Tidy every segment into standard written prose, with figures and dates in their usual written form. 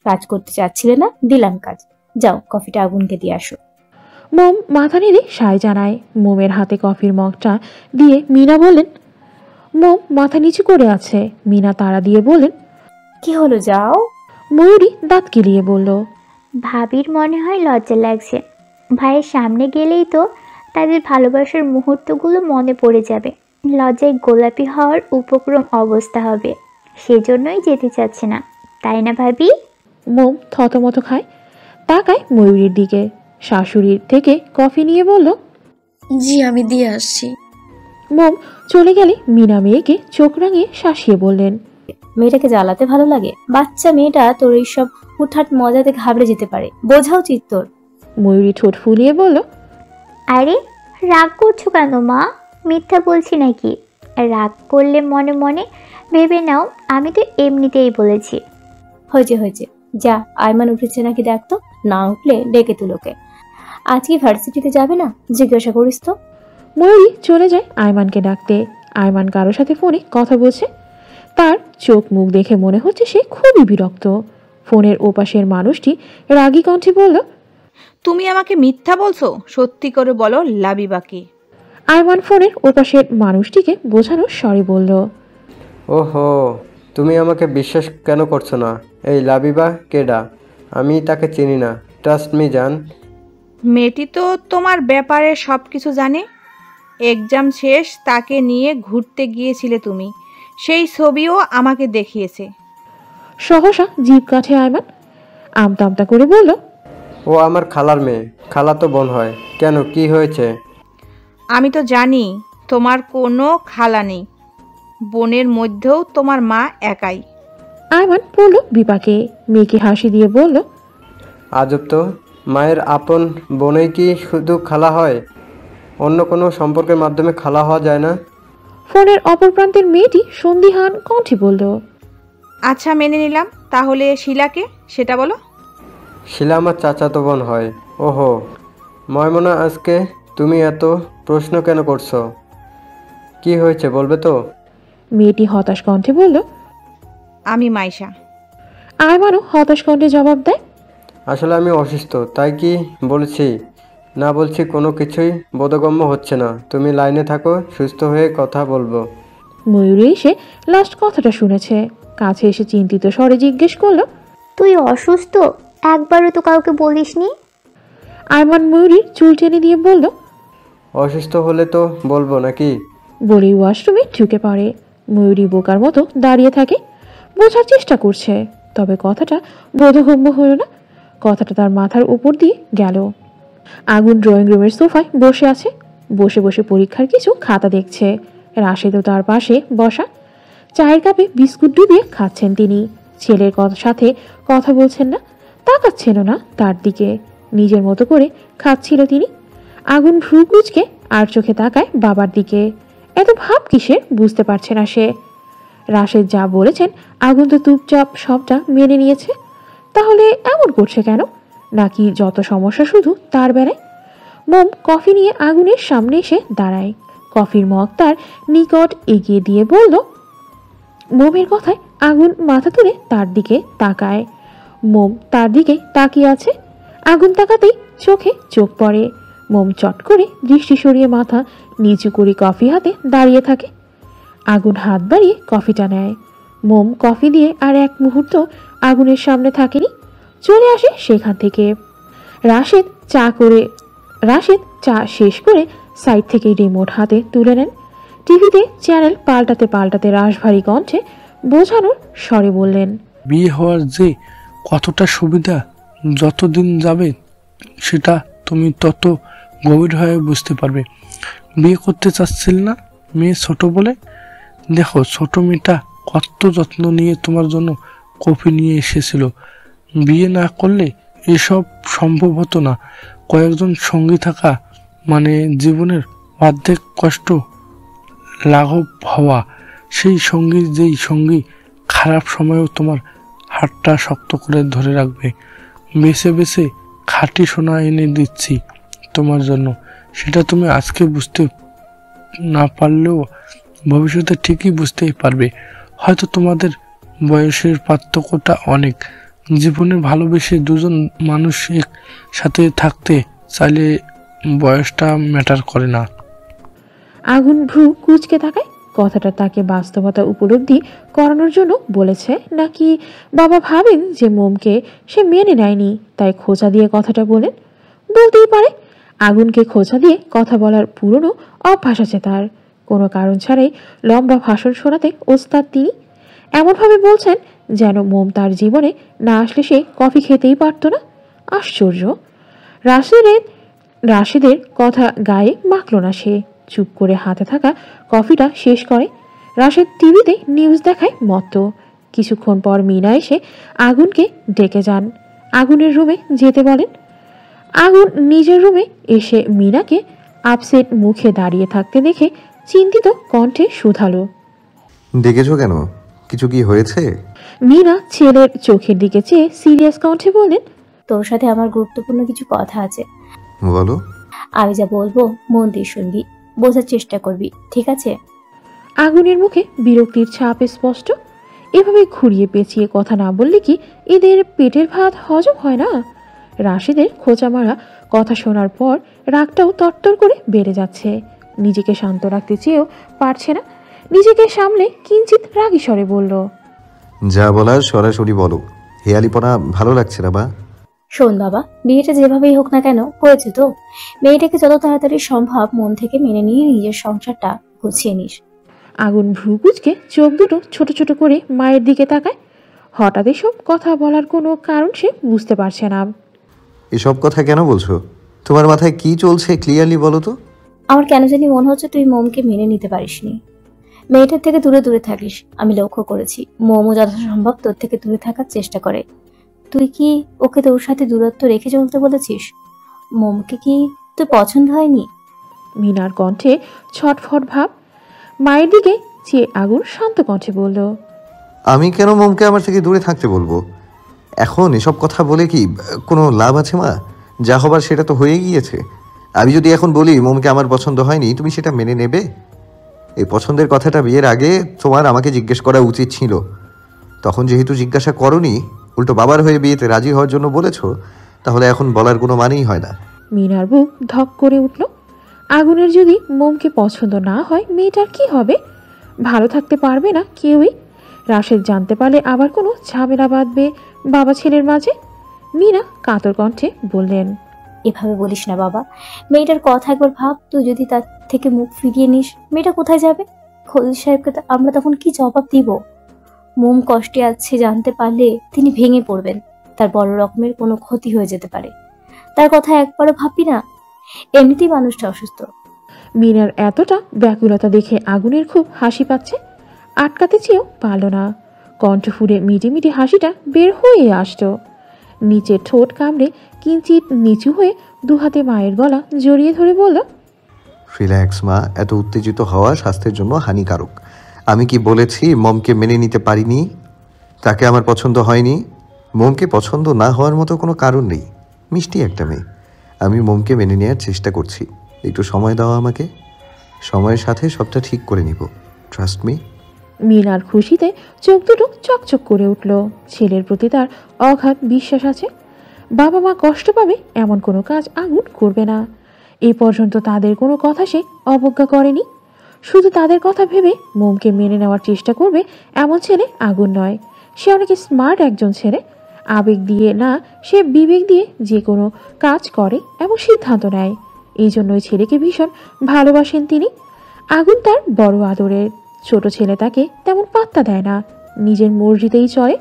কাজ করতে চাচ্ছিলে না, দিলাম কাজ। যাও কফিটা আগুনকে দিয়ে আসো। মোম মাথা নেড়ে সায় জানায়। মোমের হাতে কফির মগটা দিয়ে মিনা বললেন। মোম মাথা নিচু করে আছে। মিনা তাড়া দিয়ে বললেন, কি হলো, যাও। ময়ূরী দাঁত কিলিয়ে বলল, ভাবির মনে হয় লজ্জা লাগছে। ভাইয়ের সামনে গেলেই তো তাদের ভালোবাসার মুহূর্তগুলো মনে পড়ে যাবে, লজ্জায় গোলাপি হওয়ার উপক্রম অবস্থা হবে। সেজন্যই যেতে চাচ্ছে না, তাই না ভাবি? মোম থতমত খায়, তাকায় ময়ূরীর দিকে। শাশুড়ির থেকে কফি নিয়ে বলল, জি আমি দিয়ে আসছি। মোম চলে গেলে মিনা মেয়েকে চোখ রাঙিয়ে শাসিয়ে বললেন, মেয়েটাকে জ্বালাতে ভালো লাগে? বাচ্চা মেয়েটা তোর এইসব হুটহাট মজাতে ঘাবড়ে যেতে পারে, বোঝা উচিত তোর। ময়ূরী ঠোঁট ফুলিয়ে বলল, আরে রাগ করছো কেন মা? মিথ্যা বলছি নাকি? রাগ করলে মনে মনে ভেবে নাও আমি তো এমনিতেই বলেছি। হয়েছে হয়েছে, যা। আয়মান উঠেছে নাকি দেখতো, না উঠলে ডেকে তুলোকে। আজকে ভার্সিটিতে যাবে না? জিজ্ঞাসা করিস তো। ময়ূরী চলে যায় আয়মানকে ডাকতে। আয়মান কারোর সাথে ফোনে কথা বলছে। তার চোখ মুখ দেখে মনে হচ্ছে সে খুবই বিরক্ত। ফোনের ওপাশের মানুষটি রাগী কণ্ঠে বলল, তুমি আমাকে মিথ্যা বলছো? সত্যি করে বলো, লাবিবাকে। আয়মান ফোনের ওপাশের মানুষটিকে বোঝানোর স্বরে বলল, ওহো, তুমি আমাকে বিশ্বাস কেন করছো না? এই লাবিবা কেডা? আমি তাকে চিনি না। ট্রাস্ট মি জান। মেয়েটি তো তোমার ব্যাপারে সব কিছু জানে। এক্সাম শেষ তাকে নিয়ে ঘুরতে গিয়েছিলে তুমি, সেই ছবিও আমাকে দেখিয়েছে। সহসা জিভ কাঠে আয়মান আমতা আমতা করে বলল, ও আমার খালার মেয়ে, খালা তো বোন হয়। কেন, কি হয়েছে? আমি তো জানি তোমার কোনো খালা নেই, বোনের মধ্যেও তোমার মা একাই। আয়মান পড়ল বিপাকে। মেয়েকে হাসি দিয়ে বলল, আজব তো, মায়ের আপন বোনেই কি শুধু খালা হয়? অন্য কোনো সম্পর্কের মাধ্যমে খালা হওয়া যায় না? ফোনের অপর প্রান্তের মেয়েটি সন্দিহান কণ্ঠে বলল, আচ্ছা মেনে নিলাম, তাহলে শিলাকে সেটা বলো। শিলা আমার চাচাতো বোন হয়। ওহো ময়মনা, আজকে তুমি এত প্রশ্ন কেন করছো? কি হয়েছে বলবে তো? মেয়েটি হতাশ কণ্ঠে বলল, আমি মাইশা। আয়মানও হতাশ কণ্ঠে জবাব দেয়, আসলে আমি অসুস্থ, তাই কি বলছি না বলছি কোনো কিছুই বোধগম্য হচ্ছে না। তুমি লাইনে থাকো, সুস্থ হয়ে কথা বলবো। ময়ূরী এসে লাস্ট কথাটা শুনেছে। কাছে এসে চিন্তিত স্বরে জিজ্ঞেস করল, তুই অসুস্থ? একবারও তো কাউকে বলিসনি। আয়মান ময়ূরীর চুল টেনে দিয়ে বলল, অসুস্থ হলে তো বলবো নাকি? বলেই ওয়াশরুমে ঢুকে পড়ে। ময়ূরী বোকার মতো দাঁড়িয়ে থাকে, বোঝার চেষ্টা করছে, তবে কথাটা বোধগম্য হলো না। কথাটা তার মাথার উপর দিয়ে গেল। আগুন ড্রয়িং রুমের সোফায় বসে আছে। বসে বসে পরীক্ষার কিছু খাতা দেখছে। রাশেদও তার পাশে বসা। চায়ের কাপে বিস্কুট ডুবিয়ে খাচ্ছেন তিনি। ছেলের সাথে কথা বলছেন না, তাকাচ্ছেনও না তার দিকে। নিজের মতো করে খাচ্ছিল তিনি। আগুন ভ্রু কুঁচকে আর চোখে তাকায় বাবার দিকে। এত ভাব কিসের বুঝতে পারছে না সে। রাশেদ যা বলেছেন আগুন তো চুপচাপ সবটা মেনে নিয়েছে। তাহলে এমন করছে কেন? নাকি যত সমস্যা শুধু তার বেলায়? মোম কফি নিয়ে আগুনের সামনে এসে দাঁড়ায়। কফির মগ তার নিকট এগিয়ে দিয়ে বলল, মোমের কথায় আগুন মাথা তুলে তার দিকে তাকায়। মোম তার দিকে তাকিয়ে আছে। আগুন তাকাতেই চোখে চোখ পড়ে। মোম চট করে দৃষ্টি সরিয়ে মাথা নিচু করে কফি হাতে দাঁড়িয়ে থাকে। আগুন হাত বাড়িয়ে কফিটা নেয়। মোম কফি দিয়ে আর এক মুহূর্ত আগুনের সামনে থাকেনি, চলে আসে সেখান থেকে। রাশেদ চা শেষ করে সাইড থেকে রিমোট হাতে তুলে নেন। টিভিতে চ্যানেল পাল্টাতে পাল্টাতে রাশভারী কণ্ঠে বোঝানোর স্বরে বললেন, বিয়ে হওয়ার যে কতটা সুবিধা যতদিন যাবে সেটা তুমি তত গভীর হয়ে বুঝতে পারবে। বিয়ে করতে চাচ্ছিল না মেয়ে ছোট বলে? দেখো ছোট মেয়েটা কত যত্ন নিয়ে তোমার জন্য কফি নিয়ে এসেছিল। বিয়ে না করলে এসব সম্ভব হতো না। কয়েকজন সঙ্গী থাকা মানে জীবনের অর্ধেক কষ্ট লাঘব হওয়া। সেই সঙ্গী যেই সঙ্গী খারাপ সময়েও তোমার হাতটা শক্ত করে ধরে রাখবে। বেছে বেছে খাঁটি সোনা এনে দিচ্ছি তোমার জন্য। সেটা তুমি আজকে বুঝতে না পারলেও ভবিষ্যতে ঠিকই বুঝতেই পারবে। হয়তো তোমাদের বয়সের পার্থক্যটা অনেক, জীবনে ভালোবেসে দুজন মানুষ একসাথে থাকতে চাইলে বয়সটা ম্যাটার করে না। আগুন ভ্রু কুঁচকে তাকায়। কথাটা তাকে বাস্তবতা উপলব্ধি করানোর জন্য বলেছে, নাকি বাবা ভাবেন যে মোমকে সে মেনে নেয়নি তাই খোঁচা দিয়ে কথাটা বলেন? বলতেই পারে, আগুনকে খোঁচা দিয়ে কথা বলার পুরনো অভ্যাস আছে তার। কোনো কারণ ছাড়াই লম্বা ভাষণ শোনাতে ওস্তাদ তিনি। এমনভাবে বলছেন যেন মোম তার জীবনে না আসলে সে কফি খেতেই পারত না। আশ্চর্য। রাশেদের কথা গায়ে মাখল না সে। চুপ করে হাতে থাকা কফিটা শেষ করে। রাশেদ টিভিতে নিউজ দেখায় মত্ত। কিছুক্ষণ পর মিনা এসে আগুনকে ডেকে যান। আগুনের রুমে যেতে বলেন। আগুন নিজের রুমে এসে মিনাকে আপসেট মুখে দাঁড়িয়ে থাকতে দেখে চিন্তিত কণ্ঠে শুধালো, ডেকেছো কেন? কিছু কি হয়েছে? মিনা ছেলের চোখের দিকে চেয়ে সিরিয়াস কণ্ঠে বলেন, তোর সাথে আমার গুরুত্বপূর্ণ কিছু কথা আছে। বলো। আমি যা বলবো মন দিয়ে শুনবি, বোঝার চেষ্টা করবি, ঠিক আছে? আগুনের মুখে বিরক্তির ছাপ স্পষ্ট। এভাবে ঘুরিয়ে পেঁচিয়ে কথা না বললে কি এদের পেটের ভাত হজম হয় না? রাশেদের খোঁচা মারা কথা শোনার পর রাগটাও তরতর করে বেড়ে যাচ্ছে। নিজেকে শান্ত রাখতে চেয়েও পারছে না। নিজেকে সামলে কিঞ্চিত রাগী স্বরে বলল, যা বলার সরাসরি বলো, হেয়ালিপনা ভালো লাগছে না। বা শোন বাবা, বিয়েটা যেভাবেই হোক না কেন হয়েছে তো, মেয়েটাকে যত তাড়াতাড়ি সম্ভব মন থেকে মেনে নিয়ে নিজের সংসারটা গুছিয়ে নিস। আগুন ভ্রু কুঁচকে চোখ দুটো ছোট ছোট করে মায়ের দিকে তাকায়। হঠাৎ এসব কথা বলার কোনো কারণ সে বুঝতে পারছে না। এসব কথা কেন বলছো? তোমার মাথায় কি চলছে ক্লিয়ারলি বলো তো। আমার কেন জানি মনে হচ্ছে তুই মোমকে মেনে নিতে পারিসনি। মেয়েটার থেকে দূরে দূরে থাকিস। আমি লক্ষ্য করেছি মোমও যথাসম্ভব তোর থেকে দূরে থাকার চেষ্টা করে। তুই কি ওকে তোর সাথে দূরত্ব রেখে চলতে বলেছিস? মোমকে কি তোর পছন্দ হয়নি? মিনার কণ্ঠে ছটফট ভাব। মায়ের দিকে চেয়ে আগুন শান্ত কণ্ঠে বলল, আমি কেন মোমকে আমার থেকে দূরে থাকতে বলবো? এখন এসব কথা বলে কি কোনো লাভ আছে মা? যা হবার সেটা তো হয়ে গিয়েছে। আমি যদি এখন বলি মোমকে আমার পছন্দ হয়নি, তুমি সেটা মেনে নেবে? এই পছন্দের কথাটা বিয়ের আগে তোমার আমাকে জিজ্ঞেস করা উচিত ছিল। তখন যেহেতু জিজ্ঞাসা করনি, উল্টো বাবার হয়ে বিয়েতে রাজি হওয়ার জন্য বলেছো, তাহলে এখন বলার কোনো মানেই হয় না। মিনার বুক ধক করে উঠল। আগুনের যদি মোমকে পছন্দ না হয় মেয়েটার কি হবে? ভালো থাকতে পারবে না কেউই। রাশেদ জানতে পারলে আবার কোনো ঝামেলা বাঁধবে বাবা ছেলের মাঝে। মিনা কাতর কণ্ঠে বললেন, এভাবে বলিস না বাবা, মেয়েটার কথা একবার ভাব। তুই যদি তার থেকে মুখ ফিরিয়ে নিস, মেয়েটা কোথায় যাবে? খলিল সাহেবকে আমরা তখন কি জবাব দিব? মোম কষ্টে আছে জানতে পারলে তিনি ভেঙে পড়বেন। তার বড় রকমের কোনো ক্ষতি হয়ে যেতে পারে। তার কথা একবারও ভাববি না? এমনিতেই মানুষটা অসুস্থ। মিনার এতটা ব্যাকুলতা দেখে আগুনের খুব হাসি পাচ্ছে। আটকাতে চেয়েও পারল না। কণ্ঠ ফুঁড়ে মিটিমিটি হাসিটা বের হয়ে আসতো। নিচে ঠোঁট কামড়ে কিঞ্চিত নিচু হয়ে দুহাতে মায়ের গলা জড়িয়ে ধরে বলল, রিল্যাক্স মা, এত উত্তেজিত হওয়া স্বাস্থ্যের জন্য হানিকারক। আমি কি বলেছি মমকে মেনে নিতে পারিনি? তাকে আমার পছন্দ হয়নি? মমকে পছন্দ না হওয়ার মতো কোনো কারণ নেই। মিষ্টি একটা মেয়ে। আমি মমকে মেনে নেওয়ার চেষ্টা করছি। একটু সময় দাও আমাকে। সময়ের সাথে সবটা ঠিক করে নিব। Trust me. মিনার খুশিতে চোখ দুটো চকচক করে উঠল। ছেলের প্রতি তার অগাধ বিশ্বাস আছে। বাবা মা কষ্ট পাবে এমন কোনো কাজ আগুন করবে না। এই পর্যন্ত তাদের কোনো কথা সে অবজ্ঞা করেনি। শুধু তাদের কথা ভেবে মোমকে মেনে নেওয়ার চেষ্টা করবে এমন ছেলে আগুন নয়। সে অনেক স্মার্ট একজন ছেলে। আবেগ দিয়ে না, সে বিবেক দিয়ে যে কোনো কাজ করে এবং সিদ্ধান্ত নেয়। এই জন্যই ছেলেকে ভীষণ ভালোবাসেন তিনি। আগুন তার বড় আদরের। ছোট ছেলে তাকে তেমন পাত্তা দেয় না, নিজের মর্জিতেই চলে।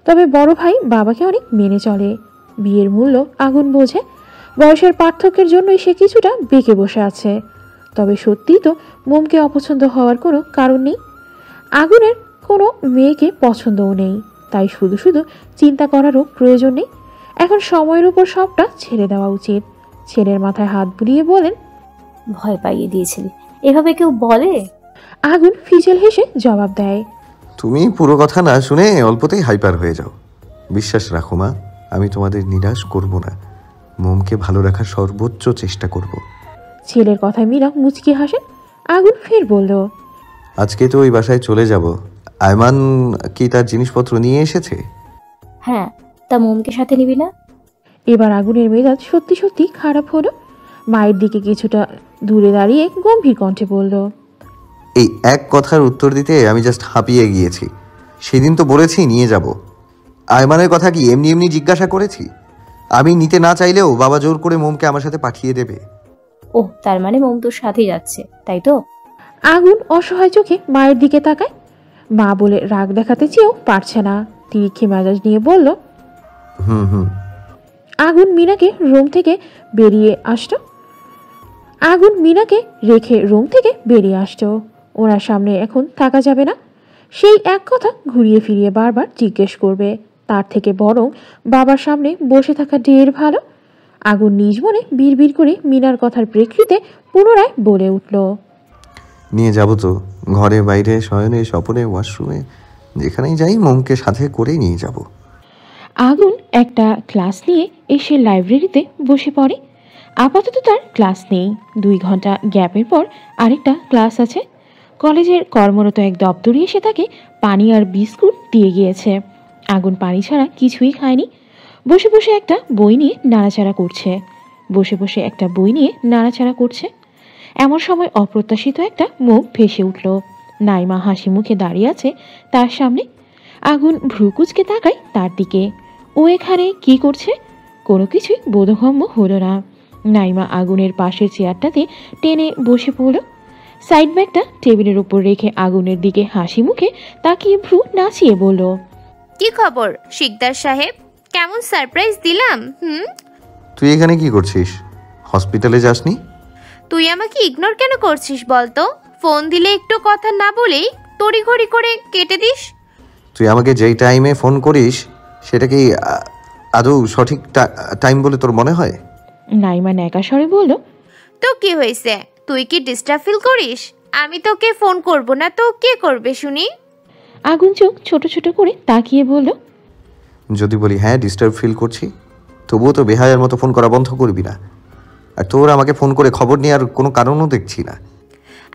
তবে বড় ভাই বাবাকে অনেক মেনে চলে। বিয়ের মূল্য আগুন বোঝে। বয়সের পার্থক্যের জন্যই সে কিছুটা বেঁকে বসে আছে। তবে সত্যিই তো মোমকে অপছন্দ হওয়ার কোনো কারণ নেই। আগুনের কোনো মেয়েকে পছন্দও নেই, তাই শুধু শুধু চিন্তা করারও প্রয়োজন নেই। এখন সময়ের উপর সবটা ছেড়ে দেওয়া উচিত। ছেলের মাথায় হাত বুলিয়ে বলেন, ভয় পাইয়ে দিয়েছিলি, এভাবে কেউ বলে? আগুন ফিজেল হেসে জবাব দেয়, তুমি পুরো কথা না শুনে অল্পতেই হাইপার হয়ে যাও। বিশ্বাস রাখো মা, আমি তোমাদের নিরাশ করব না। মোমকে ভালো রাখার সর্বোচ্চ চেষ্টা করব। ছেলের কথায় মীরা মুচকি হাসেন। আগুন ফের বলল, আজকে তো ওই বাসায় চলে যাব। আয়মান কি তার জিনিসপত্র নিয়ে এসেছে? হ্যাঁ, তা মোমকে সাথে নিবি না? এবার আগুনের মেজাজ সত্যি সত্যি খারাপ হলো। মায়ের দিকে কিছুটা দূরে দাঁড়িয়ে গম্ভীর কণ্ঠে বলল, এই এক কথার উত্তর দিতে আমি জাস্ট হাঁপিয়ে গিয়েছি। সেদিন তো বলেছি নিয়ে যাব। আয়মানের কথা কি এমনি এমনি জিজ্ঞাসা করেছি? আমি নিতে না চাইলেও বাবা জোর করে মোমকে আমার সাথে পাঠিয়ে দেবে। ওহ, তার মানে মোম তোর সাথেই যাচ্ছে, তাই তো? আগুন অসহায় চোখে মায়ের দিকে তাকায়। মা বলে রাগ দেখাতে চেয়েও পারছে না। তিরিক্ষি মেজাজ নিয়ে বলল, হুম। আগুন মিনাকে রুম থেকে বেরিয়ে আসতো। আগুন মিনাকে রেখে রুম থেকে বেরিয়ে আসতো। ওনার সামনে এখন থাকা যাবে না। সেই এক কথা ঘুরিয়ে ফিরিয়ে বারবার জিজ্ঞেস করবে। তার থেকে বরং বাবার সামনে বসে থাকা ঢের ভালো। আগুন নিজ মনে বিড়বিড় করে মিনার কথার প্রেক্ষিতে পুনরায় বলে উঠল, নিয়ে যাব তো। ঘরে বাইরে শয়নে স্বপনে ওয়াশরুমে যেখানেই যাই মোমকে সাথে করেই নিয়ে যাব। আগুন একটা ক্লাস নিয়ে এসে লাইব্রেরিতে বসে পড়ে। আপাতত তার ক্লাস নেই। 2 ঘন্টা গ্যাপের পর আরেকটা ক্লাস আছে। কলেজের কর্মরত এক দপ্তরি এসে তাকে পানি আর বিস্কুট দিয়ে গিয়েছে। আগুন পানি ছাড়া কিছুই খায়নি। বসে বসে একটা বই নিয়ে নাড়াচাড়া করছে। এমন সময় অপ্রত্যাশিত একটা মুখ ভেসে উঠল। নাইমা হাসি মুখে দাঁড়িয়ে আছে তার সামনে। আগুন ভ্রুকুচকে তাকায় তার দিকে। ও এখানে কি করছে? কোনো কিছুই বোধগম্য হলো না। নাইমা আগুনের পাশের চেয়ারটাতে টেনে বসে পড়ল। সাইড ব্যাগটা টেবিলের উপর রেখে আগুনের দিকে হাসি মুখে তাকিয়ে ভ্রু নাচিয়ে বলল, কি খবর শিকদার সাহেব? কেমন সারপ্রাইজ দিলাম? তুই এখানে কি করছিস? হসপিটালে যাসনি? তুই আমাকে ইগনোর কেন করছিস বলতো? ফোন দিলে একটু কথা না বলেই তড়িঘড়ি করে কেটে দিস। তুই আমাকে যেই টাইমে ফোন করিস সেটা কি আদৌ সঠিক টাইম বলে তোর মনে হয়? নাইমা ন্যাকা স্বরে বলল, তো কি হয়েছে? তুই কি ডিস্টার্ব ফিল করিস? আমি তোকে ফোন করব না তো কে করবে শুনি? আগুন চোখ ছোট ছোট করে তাকিয়ে বলল, যদি বলি হ্যাঁ ডিস্টার্ব ফিল করছি, তবুও তো বেহায়ার মতো ফোন করা বন্ধ করবি না। আর তোর আমাকে ফোন করে খবর নেওয়ার কোনো কারণও দেখছি না।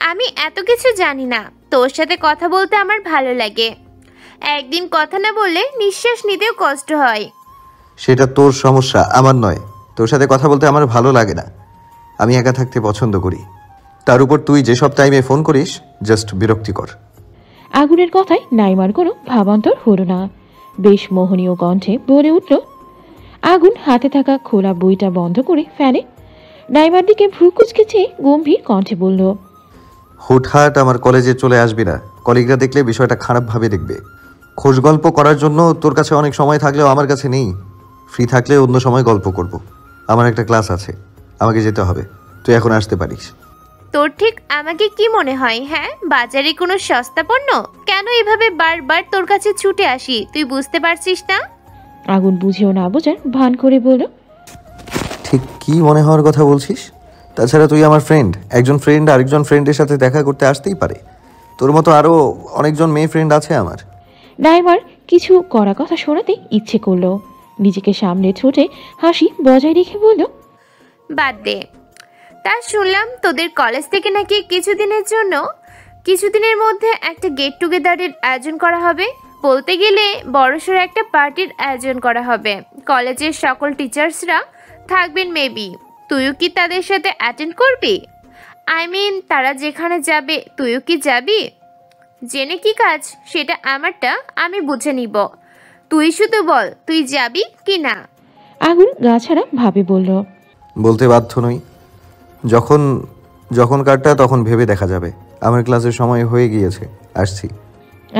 আমি এত কিছু জানি না। তোর সাথে কথা বলতে আমার ভালো লাগে। একদিন কথা না বললে নিঃশ্বাস নিতেও কষ্ট হয়। সেটা তোর সমস্যা, আমার নয়। তোর সাথে কথা বলতে আমার ভালো লাগে না। আমি একা থাকতে পছন্দ করি। তার উপর তুই যেসব টাইমে ফোন করিস জাস্ট বিরক্তিকর। আগুনের কথায় নাইমার কোনো ভাবান্তর হলো না। বেশ মোহনীয় কণ্ঠে বলে উঠল। আগুন হাতে থাকা খোলা বইটা বন্ধ করে ফেলে। নাইমার দিকে ভ্রু কুচকে চেয়ে গম্ভীর কণ্ঠে বলল, হুটহাট আমার কলেজে চলে আসবি না। কলিগরা দেখলে বিষয়টা খারাপভাবে দেখবে। খোঁজ গল্প করার জন্য তোর কাছে অনেক সময় থাকলেও আমার কাছে নেই। ফ্রি থাকলে অন্য সময় গল্প করব। আমার একটা ক্লাস আছে, আমাকে যেতে হবে। তুই এখন আসতে পারিস। তোর ঠিক আমাকে কি মনে হয়? হ্যাঁ, বাজারে কোনো সস্তা পণ্য? কেন এভাবে বারবার তোর কাছে ছুটে আসি তুই বুঝতে পারছিস না? আগুন বুঝেও না বোঝার ভান করে বলল, ঠিক কি মনে হওয়ার কথা বলছিস? তাছাড়া তুই আমার ফ্রেন্ড। একজন ফ্রেন্ড আরেকজন ফ্রেন্ডের সাথে দেখা করতে আসতেই পারে। তোর মতো আরও অনেকজন মেয়ে ফ্রেন্ড আছে আমার। নাইমার কিছু করা কথা শোনাতে ইচ্ছে করলো। নিজেকে সামনে ঠোঁটে হাসি বজায় রেখে বলল, বাদ দে। তা শুনলাম তোদের কলেজ থেকে নাকি কিছুদিনের মধ্যে একটা গেট টুগেদারের আয়োজন করা হবে। বলতে গেলে বড়সড় একটা পার্টির আয়োজন করা হবে। কলেজের সকল টিচার্সরা থাকবেন মেবি। তুইও কি তাদের সাথে অ্যাটেন্ড করবি? আই মিন তারা যেখানে যাবে তুইও কি যাবি? জেনে কি কাজ, সেটা আমারটা আমি বুঝে নিব। তুই শুধু বল তুই যাবি কি না। আগুন গা ছাড়া ভাবে বলল, বলতে বাধ্য নই। যখন কারটা তখন ভেবে দেখা যাবে। আমার ক্লাসের সময় হয়ে গিয়েছে, আসছি।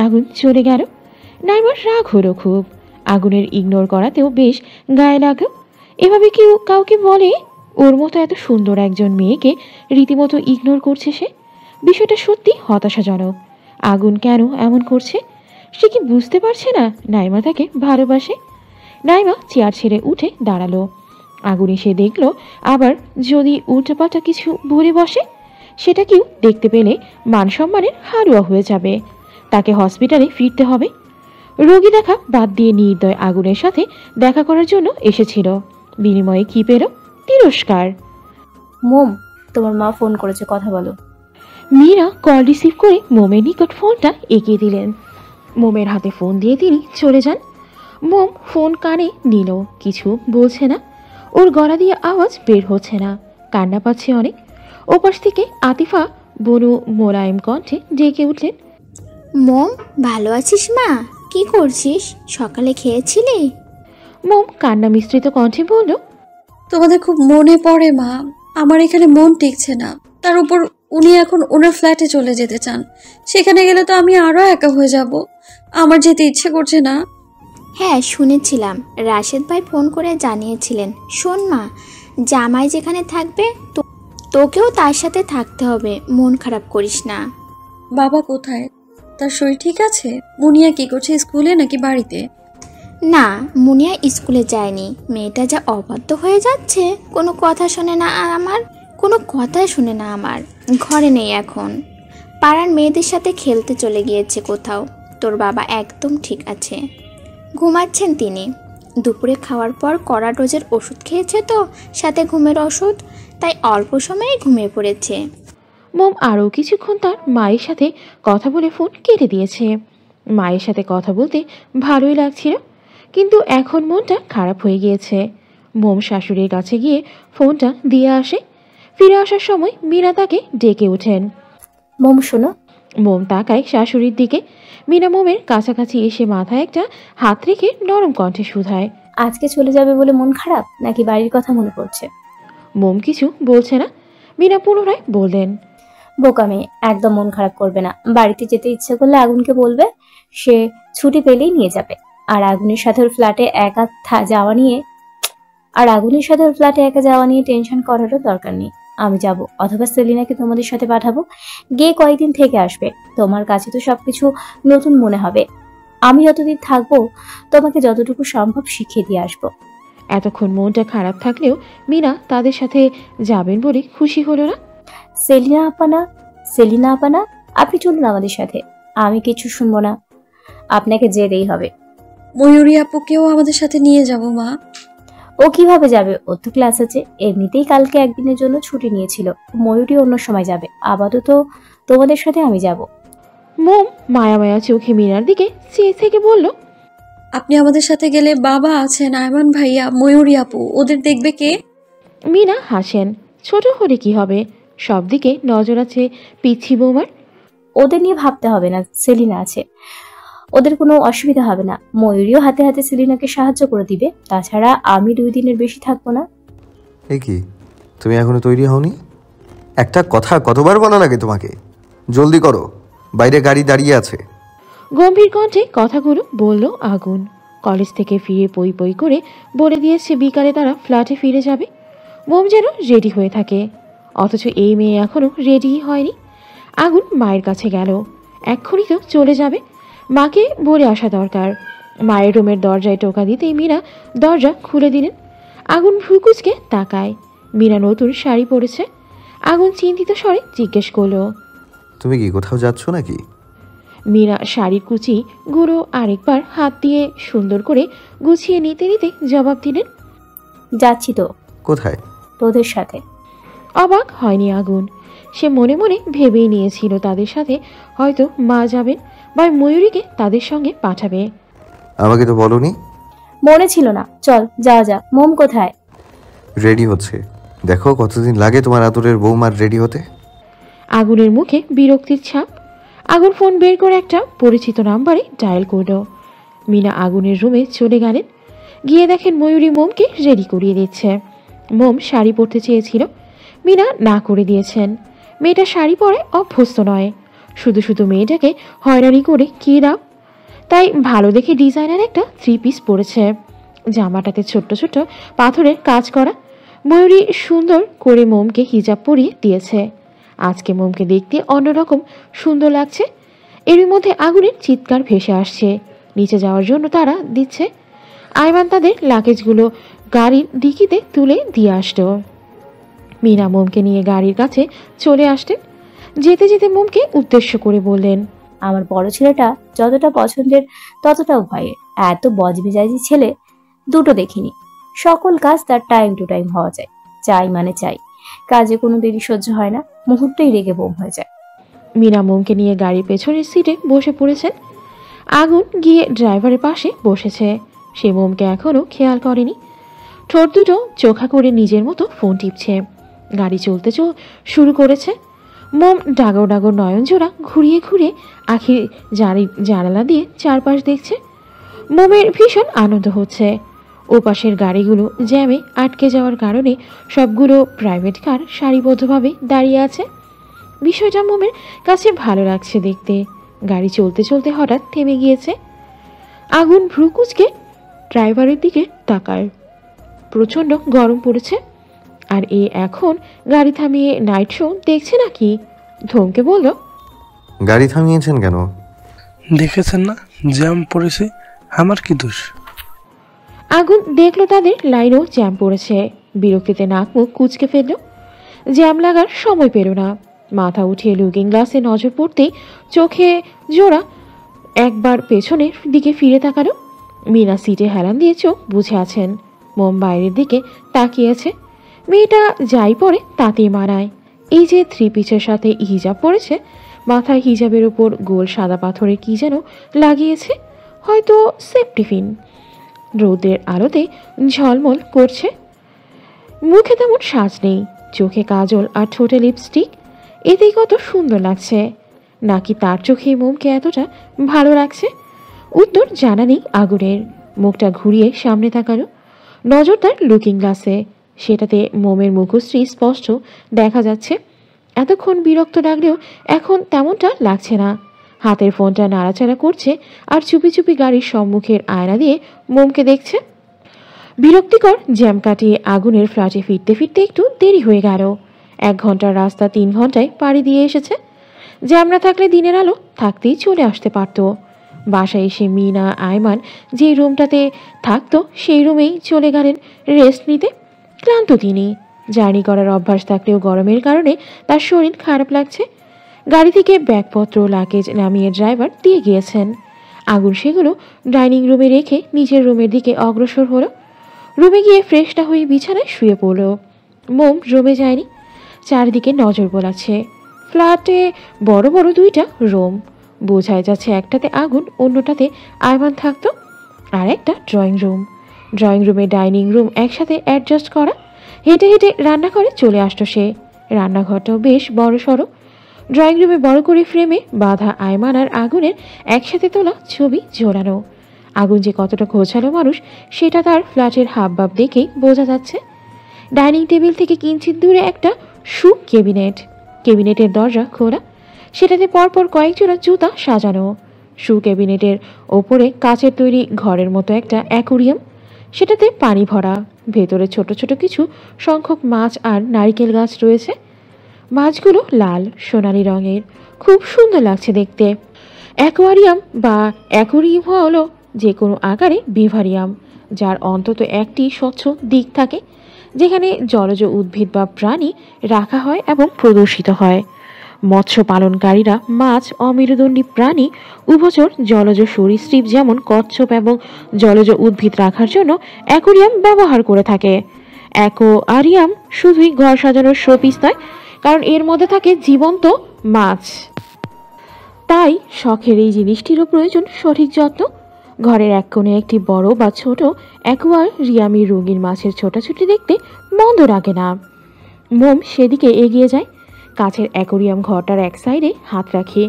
আগুন চলে গেল। নাইমার রাগ হলো খুব। আগুনের ইগনোর করাতেও বেশ গায়ে লাগলো। এভাবে কেউ কাউকে বলে? ওর মতো এত সুন্দর একজন মেয়েকে রীতিমতো ইগনোর করছে সে। বিষয়টা সত্যি হতাশাজনক। আগুন কেন এমন করছে? সে কি বুঝতে পারছে না নাইমা তাকে ভালোবাসে? নাইমা চেয়ার ছেড়ে উঠে দাঁড়ালো। আগুন এসে দেখলো আবার যদি উল্টোপাল্টা কিছু ভরে বসে, সেটা কেউ দেখতে পেলে মান সম্মানের হারুয়া হয়ে যাবে। তাকে হসপিটালে ফিরতে হবে। রোগী দেখা বাদ দিয়ে নির্দয় আগুনের সাথে দেখা করার জন্য এসেছিল। বিনিময়ে কি পেল? তিরস্কার। মোম, তোমার মা ফোন করেছে, কথা বলো। মীরা কল রিসিভ করে মোমের নিকট ফোনটা এগিয়ে দিলেন। মোমের হাতে ফোন দিয়ে তিনি চলে যান। মোম ফোন কানে নিল, কিছু বলছে না। ওর গলা দিয়ে আওয়াজ বের হচ্ছে না, কান্না পাচ্ছে অনেক। ওপাশ থেকে আতিফা বনু মোলায়েম কণ্ঠে ডেকে উঠলেন, মম, ভালো আছিস মা? কি করছিস? সকালে খেয়েছিলি? মোম কান্না মিশ্রিত কণ্ঠে বলল, তোমাদের খুব মনে পড়ে মা। আমার এখানে মন টিকছে না। তার উপর উনি এখন ওনার ফ্ল্যাটে চলে যেতে চান। সেখানে গেলে তো আমি আরো একা হয়ে যাব। আমার যেতে ইচ্ছে করছে না। হ্যাঁ, শুনেছিলাম রাশেদ ভাই ফোন করে জানিয়েছিলেন। শোন মা, জামাই যেখানে থাকবে তোকেও তার সাথে থাকতে হবে। মন খারাপ করিস না। বাবা কোথায়? তার শরীর ঠিক আছে? মুনিয়া কি করছে, স্কুলে নাকি বাড়িতে? না, মুনিয়া স্কুলে যায়নি। মেয়েটা যা অবাধ্য হয়ে যাচ্ছে, কোনো কথা শোনে না। আর আমার কোনো কথাই শোনে না। আমার ঘরে নেই এখন, পাড়ার মেয়েদের সাথে খেলতে চলে গিয়েছে কোথাও। তোর বাবা একদম ঠিক আছে, ঘুমাচ্ছেন তিনি। দুপুরে খাওয়ার পর কড়া ডোজের ওষুধ খেয়েছে তো, সাথে ঘুমের ওষুধ, তাই অল্প সময়ে ঘুমিয়ে পড়েছে। মোম আরও কিছুক্ষণ তার মায়ের সাথে কথা বলে ফোন কেটে দিয়েছে। মায়ের সাথে কথা বলতে ভালোই লাগছিল, কিন্তু এখন মনটা খারাপ হয়ে গিয়েছে। মোম শাশুড়ির কাছে গিয়ে ফোনটা দিয়ে আসে। ফিরে আসার সময় মিনা তাকে ডেকে ওঠেন। মোম শোনো। মোম তাকায় শাশুড়ির দিকে। মিনা মোমের কাছাকাছি এসে মাথায় একটা হাত রেখে নরম কণ্ঠে শুধায়, আজকে চলে যাবে বলে মন খারাপ, নাকি বাড়ির কথা মনে পড়ছে? মোম কিছু বলছে না। মিনা পুনরায় বললেন, বোকা মেয়ে, একদম মন খারাপ করবে না। বাড়িতে যেতে ইচ্ছে করলে আগুনকে বলবে, সে ছুটি পেলেই নিয়ে যাবে। আর আগুনের সাথে ওর ফ্ল্যাটে একা যাওয়া নিয়ে টেনশন করারও দরকার নেই। আমি যাব, অথবা সেলিনাকে তোমাদের সাথে পাঠাবো। গিয়ে কয়েকদিন থেকে আসবে। তোমার কাছে তো সবকিছু নতুন মনে হবে। আমি যতদিন থাকবো তোমাকে যতটুকু সম্ভব শিখিয়ে দিয়ে আসবো। এতক্ষণ মনটা খারাপ থাকলেও মিনা তাদের সাথে যাবেন বলে খুশি হলো না। সেলিনা আপানা, আপনি চলুন আমাদের সাথে। আমি কিছু শুনবো না, আপনাকে যেতেই হবে। ময়ূরী আপুকেও আমাদের সাথে নিয়ে যাব মা। ও কিভাবে যাবে? ওর তো ক্লাস আছে। এমনিতেই কালকে একদিনের জন্য ছুটি নিয়েছিল। ময়ূরী অন্য সময় যাবে। আপাতত তোমাদের সাথে আমি যাব। মোম মায়া মায়া চোখে মিনার দিকে চেয়ে থেকে বলল, আপনি আমাদের সাথে গেলে বাবা আছেন, আয়মান ভাইয়া, ময়ূরী আপু, ওদের দেখবে কে? মিনা হাসেন। ছোট হলে কি হবে, সব দিকে নজর আছে পিচ্ছি বৌমার। ওদের নিয়ে ভাবতে হবে না, সেলিনা আছে। ওদের কোনো অসুবিধা হবে না। ময়ূরীও হাতে হাতে সেলিনাকে সাহায্য করে দিবে। তাছাড়া আমি 2 দিনের বেশি থাকবো না। এ কি, তুমি এখনো তৈরি হওনি? একটা কথা কতবার বলা লাগে তোমাকে? জলদি করো, বাইরে গাড়ি দাঁড়িয়ে আছে। গম্ভীর কণ্ঠে কথাগুলো বলল আগুন। কলেজ থেকে ফিরে পই পই করে বলে দিয়েছে বিকালে তারা ফ্ল্যাটে ফিরে যাবে। মোম যেন রেডি হয়ে থাকে, অথচ এই মেয়ে এখনো রেডিই হয়নি। আগুন মায়ের কাছে গেল। এক্ষুনি তো চলে যাবে, মাকে বলে আসা দরকার। মায়ের রুমের দরজায় টোকা দিতেই মীরা দরজা খুলে দিলেন। আগুন ভ্রুকুচকে তাকায়। মীরা নতুন শাড়ি পরেছে। আগুন চিন্তিত স্বরে জিজ্ঞেস করলো, তুমি কি কোথাও যাচ্ছ নাকি? মীরা শাড়ির কুচি গুঁড়ো আরেকবার হাত দিয়ে সুন্দর করে গুছিয়ে নিতে নিতে জবাব দিলেন, যাচ্ছি তো। কোথায়? তোদের সাথে। অবাক হয়নি আগুন। সে মনে মনে ভেবেই নিয়েছিল তাদের সাথে হয়তো মা যাবেন বা ময়ূরীকে তাদের সঙ্গে পাঠাবে। আমাকে তো বলনি। মনে ছিল না। চল যাওয়া যাক। মোম কোথায়? রেডি হচ্ছে। দেখো কতদিন লাগে তোমার আদরের বৌমার রেডি হতে। আগুনের মুখে বিরক্তির ছাপ। আগুন ফোন বের করে একটা পরিচিত নাম্বারে ডায়াল করল। মিনা আগুনের রুমে চলে গেলেন। গিয়ে দেখেন ময়ূরী মোমকে রেডি করিয়ে দিচ্ছে। মোম শাড়ি পরতে চেয়েছিল, মিনা না করে দিয়েছেন। মেয়েটা শাড়ি পরে অভ্যস্ত নয়, শুধু শুধু মেয়েটাকে হয়রানি করে কী দাও। তাই ভালো দেখে ডিজাইনার একটা 3 পিস পরেছে। জামাটাতে ছোট্ট ছোট্ট পাথরের কাজ করা। ময়ূরী সুন্দর করে মোমকে হিজাব পরিয়ে দিয়েছে। আজকে মোমকে দেখতে অন্যরকম সুন্দর লাগছে। এরই মধ্যে আগুনের চিৎকার ভেসে আসছে। নিচে যাওয়ার জন্য তারা দিচ্ছে। আয়মান তাদের লাগেজগুলো গাড়ির ডিকিতে তুলে দিয়ে আসতো। মীরা মোমকে নিয়ে গাড়ির কাছে চলে আসতেন। যেতে যেতে মোমকে উদ্দেশ্য করে বললেন, আমার বড় ছেলেটা যতটা পছন্দের ততটাও ভয়ের। এত বজমেজাজি ছেলে দুটো দেখিনি। সকল কাজ তার টাইম টু টাইম হওয়া যায়। চাই মানে চাই। কাজে কোনো দেরি সহ্য হয় না, মুহূর্তেই রেগে বোম হয়ে যায়। মীরা মোমকে নিয়ে গাড়ির পেছনের সিটে বসে পড়েছেন। আগুন গিয়ে ড্রাইভারের পাশে বসেছে। সে মোমকে এখনও খেয়াল করেনি। ঠোঁট দুটো চোখা করে নিজের মতো ফোন টিপছে। গাড়ি চলতে শুরু করেছে। মোম ডাগর ডাগর নয়ন জোড়া ঘুরিয়ে ঘুরিয়ে আখি জানালা দিয়ে চারপাশ দেখছে। মোমের ভীষণ আনন্দ হচ্ছে। ওপাশের গাড়িগুলো জ্যামে আটকে যাওয়ার কারণে সবগুলো প্রাইভেট কার সারিবদ্ধভাবে দাঁড়িয়ে আছে। বিষয়টা মোমের কাছে ভালো লাগছে দেখতে। গাড়ি চলতে চলতে হঠাৎ থেমে গিয়েছে। আগুন ভ্রু কুঁচকে ড্রাইভারের দিকে তাকায়। প্রচণ্ড গরম পড়েছে। আর এ এখন গাড়ি থামিয়ে নাইট শো দেখছে নাকি? ধমকে বলল, গাড়ি থামিয়েছেন কেন? দেখেছেন না জ্যাম পড়েছে, আমার কি দোষ? আগুন দেখলো তাদের লাইনও জ্যাম পড়েছে। বিরক্তিতে নাক মুখ কুঁচকে ফেলল। জ্যাম লাগার সময় পেল না। মাথা উঠিয়ে লুকিং গ্লাসে নজর পড়তেই চোখে জোড়া একবার পেছনের দিকে ফিরে তাকালো। মিনা সিটে হেলান দিয়ে চোখ বুঝে আছেন। মোম বাইরের দিকে তাকিয়েছে। মেয়েটা যাই পরে তাতেই মানায়। এই যে থ্রি পিসের সাথে হিজাব পরেছে, মাথায় হিজাবের উপর গোল সাদা পাথরে কি যেন লাগিয়েছে, হয়তো সেফটিফিন। রোদের আলোতে ঝলমল করছে। মুখে তেমন সাজ নেই, চোখে কাজল আর ঠোঁটে লিপস্টিক। এতেই কত সুন্দর লাগছে। নাকি তার চোখে মোমকে এতটা ভালো লাগছে? উত্তর জানা নেই আগুনের। মুখটা ঘুরিয়ে সামনে তাকালো। নজর তার লুকিং গ্লাসে। সেটাতে মোমের মুখশ্রী স্পষ্ট দেখা যাচ্ছে। এতক্ষণ বিরক্ত লাগলেও এখন তেমনটা লাগছে না। হাতের ফোনটা নাড়াচাড়া করছে আর চুপি চুপি গাড়ির সম্মুখের আয়না দিয়ে মোমকে দেখছে। বিরক্তিকর জ্যাম কাটিয়ে আগুনের ফ্ল্যাটে ফিরতে ফিরতে একটু দেরি হয়ে গেল। 1 ঘন্টার রাস্তা 3 ঘন্টায় পাড়ি দিয়ে এসেছে। জ্যাম না থাকলে দিনের আলো থাকতেই চলে আসতে পারত। বাসায় এসে মিনা আয়মান যেই রুমটাতে থাকতো সেই রুমেই চলে গেলেন রেস্ট নিতে। ক্লান্ত তিনি। জার্নি করার অভ্যাস থাকলেও গরমের কারণে তার শরীর খারাপ লাগছে। গাড়ি থেকে ব্যাগপত্র লাগেজ নামিয়ে ড্রাইভার দিয়ে গিয়েছেন। আগুন সেগুলো ডাইনিং রুমে রেখে নিজের রুমের দিকে অগ্রসর হলো। রুমে গিয়ে ফ্রেশ না হয়ে বিছানায় শুয়ে পড়ল। মোম রুমে যায়নি। চারিদিকে নজর বোলাচ্ছে। ফ্ল্যাটে বড় বড় 2টা রুম। বোঝাই যাচ্ছে একটাতে আগুন, অন্যটাতে আয়মান থাকতো। আর একটা ড্রয়িং রুম। ড্রয়িং রুমে ডাইনিং রুম একসাথে অ্যাডজাস্ট করা। হেঁটে হেঁটে রান্নাঘরে চলে আসতো সে। রান্নাঘরটাও বেশ বড় সড়ো। ড্রয়িং রুমে বড় করে ফ্রেমে বাঁধা আয়মান আর আগুনের একসাথে তোলা ছবি জোড়ানো। আগুন যে কতটা গোছালো মানুষ সেটা তার ফ্ল্যাটের হাবভাব দেখেই বোঝা যাচ্ছে। ডাইনিং টেবিল থেকে কিঞ্চিত দূরে একটা শু ক্যাবিনেট। ক্যাবিনেটের দরজা খোলা। সেটাতে পরপর কয়েক জোড়া জুতা সাজানো। শু ক্যাবিনেটের ওপরে কাচের তৈরি ঘরের মতো একটা অ্যাকোরিয়াম। সেটাতে পানি ভরা। ভেতরে ছোট ছোট কিছু সংখ্যক মাছ আর নারকেল গাছ রয়েছে। মাছগুলো লাল সোনালি রঙের, খুব সুন্দর লাগছে দেখতে। অ্যাকোয়ারিয়াম বা অ্যাকোরিয়াম হলো যে কোনো আকারে ভিভারিয়াম, যার অন্তত একটি স্বচ্ছ দিক থাকে যেখানে জলজ উদ্ভিদ বা প্রাণী রাখা হয় এবং প্রদর্শিত হয়। মৎস্য পালনকারীরা মাছ, অমেরুদণ্ডী প্রাণী, উভচর, জলজ সরীসৃপ যেমন কচ্ছপ এবং জলজ উদ্ভিদ রাখার জন্য অ্যাকোরিয়াম ব্যবহার করে থাকে। অ্যাকোয়ারিয়াম শুধুই ঘর সাজানোর শোপিস নয়, কারণ এর মধ্যে থাকে জীবন্ত মাছ। তাই শখের এই জিনিসটিরও প্রয়োজন সঠিক যত্ন। ঘরের এক কোণে একটি বড় বা ছোট অ্যাকোয়ারিয়ামে রঙিন মাছের ছোটাছুটি দেখতে মন্দ লাগে না। মোম সেদিকে এগিয়ে যায়। কাছের অ্যাকোরিয়াম ঘরটার এক সাইডে হাত রাখে।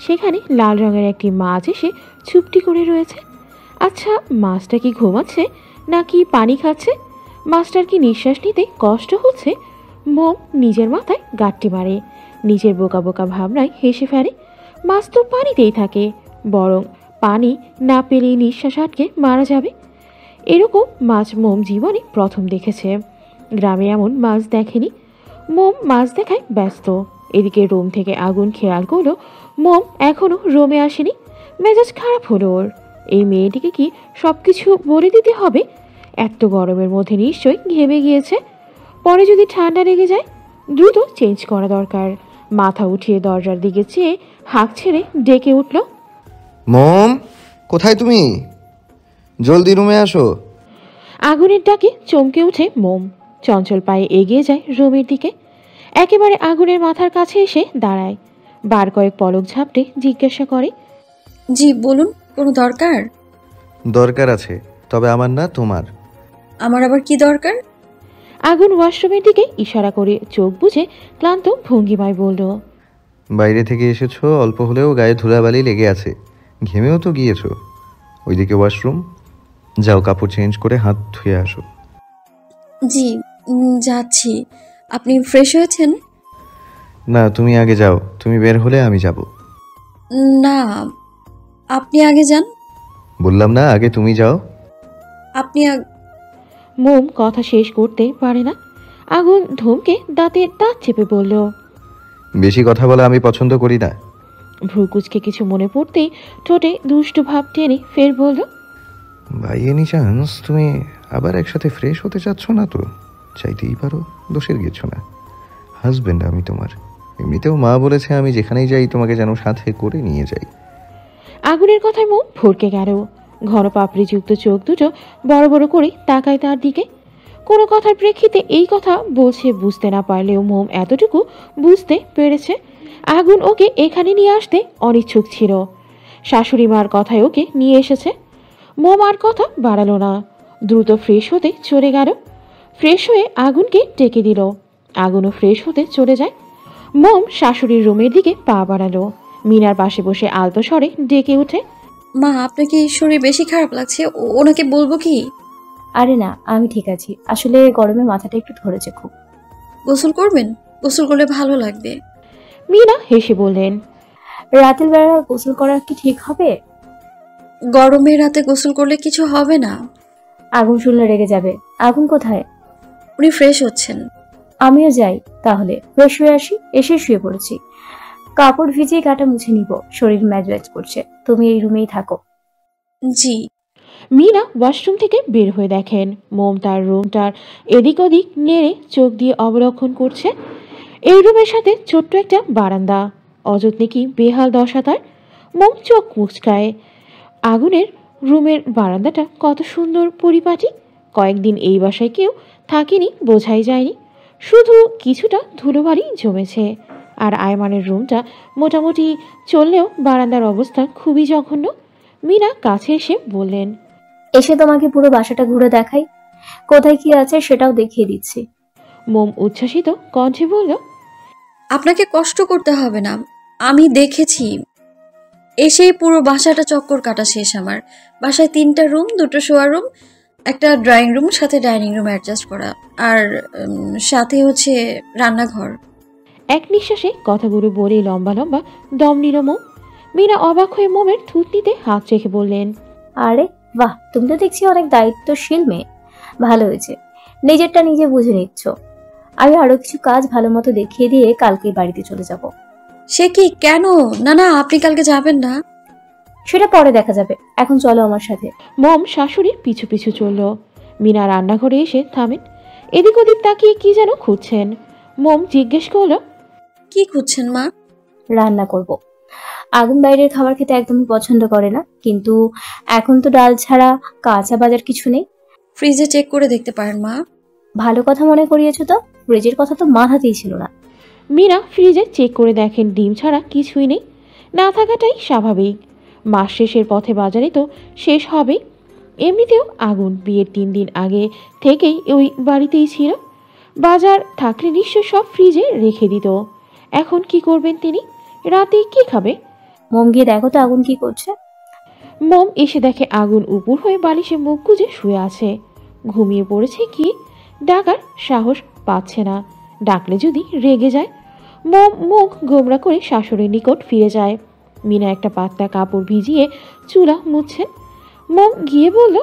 সেখানে লাল রঙের একটি মাছ এসে চুপটি করে রয়েছে। আচ্ছা, মাছটা কি ঘুমাচ্ছে নাকি পানি খাচ্ছে? মাছটার কি নিঃশ্বাস নিতে কষ্ট হচ্ছে? মোম নিজের মাথায় গাঁটটি মারে। নিজের বোকা বোকা ভাবনায় হেসে ফেলে। মাছ তো পানিতেই থাকে, বরং পানি না পেলেই নিঃশ্বাস আটকে মারা যাবে। এরকম মাছ মোম জীবনে প্রথম দেখেছে। গ্রামে এমন মাছ দেখেনি। মোম মাছ দেখায় ব্যস্ত। এদিকে রোম থেকে আগুন খেয়াল করলো মোম এখনো রোমে আসেনি। মেজাজ খারাপ হলো ওর। এই মেয়েটিকে কি সবকিছু বলে দিতে হবে? এত গরমের মধ্যে নিশ্চয়ই ঘেমে গিয়েছে। পরে যদি ঠান্ডা লেগে যায়, দ্রুত চেঞ্জ করা দরকার। মাথা উঠিয়ে দরজার দিকে চেয়ে হাঁক ছেড়ে ডেকে উঠল, মম, কোথায় তুমি? জলদি রুমে আসো। আগুনের ডাকে চমকে উঠে মোম। চঞ্চল পায়ে এগিয়ে যায় রুমের দিকে। একেবারে আগুনের মাথার কাছে এসে দাঁড়ায়। বার কয়েক পলক ঝাপটে জিজ্ঞাসা করে, জি বলুন, কোনো দরকার? দরকার আছে। তবে আমার না, তোমার। আমার আবার কি দরকার? আগুন ওয়াশরুমের দিকে ইশারা করে চোখ বুজে ক্লান্ত ভঙ্গিমায় বলল, বাইরে থেকে এসেছো, অল্প হলেও গায়ে ধুলাবালি লেগে আছে, ঘেমেও তো গিয়েছো। ওইদিকে ওয়াশরুম, যাও কাপড় চেঞ্জ করে হাত ধুয়ে আসো। জি, যাচ্ছি। আপনি ফ্রেশ হয়েছেন? না, তুমি আগে যাও, তুমি বের হলে আমি যাব। না, আপনি আগে যান। বললাম না, আগে তুমি যাও। আপনি মোম কথা শেষ করতে পারে না। আগুন ধমকে দাঁতে দাঁত চেপে বলল, বেশি কথা বলা আমি পছন্দ করি না। ভ্রুকুচকে কিছু মনে পড়তেই ঠোঁটে দুষ্টু ভাব টেনে ফের বলল, বাই এনি চান্স তুমি আবার একসাথে ফ্রেশ হতে চাচ্ছ না তো? চাইতেই পারো, দোষের কিছু না। হাজবেন্ড আমি তোমার। এমনিতেও মা বলেছে আমি যেখানেই যাই তোমাকে যেন সাথে করে নিয়ে যাই। আগুনের কথায় মোম ভরকে গেল। ঘন পাপড়িযুক্ত চোখ দুটো বড় বড় করে তাকায় তার দিকে। কোনো কথার প্রেক্ষিতে এই কথা বলছে বুঝতে না পারলেও মোম এতটুকু বুঝতে পেরেছে, আগুন ওকে এখানে নিয়ে আসতে অনিচ্ছুক ছিল। শাশুড়ি মার কথায় ওকে নিয়ে এসেছে। মোম আর কথা বাড়ালো না, দ্রুত ফ্রেশ হতে চলে গেল। ফ্রেশ হয়ে আগুনকে ডেকে দিল। আগুনও ফ্রেশ হতে চলে যায়। মোম শাশুড়ির রুমের দিকে পা বাড়ালো। মিনার পাশে বসে আলতো স্বরে ডেকে ওঠে, মা, আপনাকে শরীর বেশি খারাপ লাগছে, ওনাকে বলবো কি? আরে না, আমি ঠিক আছি। আসলে গরমে মাথাটা একটু ধরেছে খুব। গোসল করবেন? গোসল করলে ভালো লাগবে। মিনা হেসে বললেন, রাতের বেলা গোসল করা কি ঠিক হবে? গরমে রাতে গোসল করলে কিছু হবে না। আগুন শুনলে রেগে যাবে। আগুন কোথায়? উনি ফ্রেশ হচ্ছেন। আমিও যাই তাহলে, ফ্রেশ হয়ে আসি। এসে শুয়ে পড়েছি, কাপড় ভিজিয়ে গাটা মুছে নিব। শরীর ম্যাজ করছে। তুমি এই রুমেই থাকো। জি। মিনা ওয়াশরুম থেকে বের হয়ে দেখেন মোম তার রুমটার এদিক ওদিক নেড়ে চোখ দিয়ে অবলক্ষণ করছে। এই রুমের সাথে ছোট্ট একটা বারান্দা, অযত্নে কি বেহাল দশা তার। মোম চোখ মুচকায়। আগুনের রুমের বারান্দাটা কত সুন্দর পরিপাটি। কয়েকদিন এই বাসায় কেউ থাকেনি বোঝাই যায়নি, শুধু কিছুটা ধুলোবালি জমেছে। আর আয়মানের রুমটা মোটামুটি চললেও বারান্দার অবস্থা খুবই জঘন্য। মিনা কাছে এসে বললেন, এসে তোমাকে পুরো বাসাটা ঘুরে দেখাই, কোথায় কি আছে সেটাও দেখিয়ে দিচ্ছি। মোম উচ্ছ্বাসিত কণ্ঠে বলল, আপনাকে কষ্ট করতে হবে না, আমি দেখেছি। এসেই পুরো বাসাটা চক্কর কাটা শেষ আমার। বাসায় 3টা রুম, 2টো শোয়ার রুম, একটা ড্রয়িং রুম, সাথে ডাইনিং রুম অ্যাডজাস্ট করা, আর সাথে হচ্ছে রান্নাঘর। এক নিঃশ্বাসে কথাগুলো বলে লম্বা লম্বা দম নিল মোম। মিনা অবাক হয়ে মোমের থুতনিতে হাত রেখে বললেন, আরে বাহ, তুমি তো দেখছি অনেক দায়িত্বশীল মেয়ে। ভালো হয়েছে, নিজেরটা নিজে বুঝে নিচ্ছ। আমি আরো কিছু কাজ ভালো মতো দেখিয়ে দিয়ে কালকে বাড়িতে চলে যাব। সে কি, কেন? না না, আপনি কালকে যাবেন না। সেটা পরে দেখা যাবে, এখন চলো আমার সাথে। মোম শাশুড়ির পিছু পিছু চলল। মিনা রান্নাঘরে এসে থামেন, এদিক ওদিক তাকিয়ে কি যেন খুঁজছেন। মোম জিজ্ঞেস করল, কি খুঁজছেন মা? রান্না করব। আগুন বাইরের খাবার খেতে একদমই পছন্দ করে না, কিন্তু এখন তো ডাল ছাড়া কাঁচা বাজার কিছু নেই। ফ্রিজে চেক করে দেখতে পারেন মা। ভালো কথা মনে করিয়েছো তো, ফ্রিজের কথা তো মাথাতেই ছিল না। মিনা ফ্রিজে চেক করে দেখেন ডিম ছাড়া কিছুই নেই। না থাকাটাই স্বাভাবিক, মাস শেষের পথে বাজারে তো শেষ হবেই। এমনিতেও আগুন বিয়ের 3 দিন আগে থেকেই ওই বাড়িতেই ছিল। বাজার থাকলে নিশ্চয় সব ফ্রিজে রেখে দিত। এখন কি করবেন তিনি? রাতে কি খাবে? মোম গিয়ে দেখো তো আগুন কি করছে। মোম এসে দেখে আগুন উপুর হয়ে বালিশে মুখ গুজে শুয়ে আছে। ঘুমিয়ে পড়েছে কি, ডাকার সাহস পাচ্ছে না। ডাকলে যদি রেগে যায়। মোম মুখ গোমরা করে শাশুড়ির নিকট ফিরে যায়। মিনা একটা পাতলা কাপড় ভিজিয়ে চুলা মুছছেন। মোম গিয়ে বলল,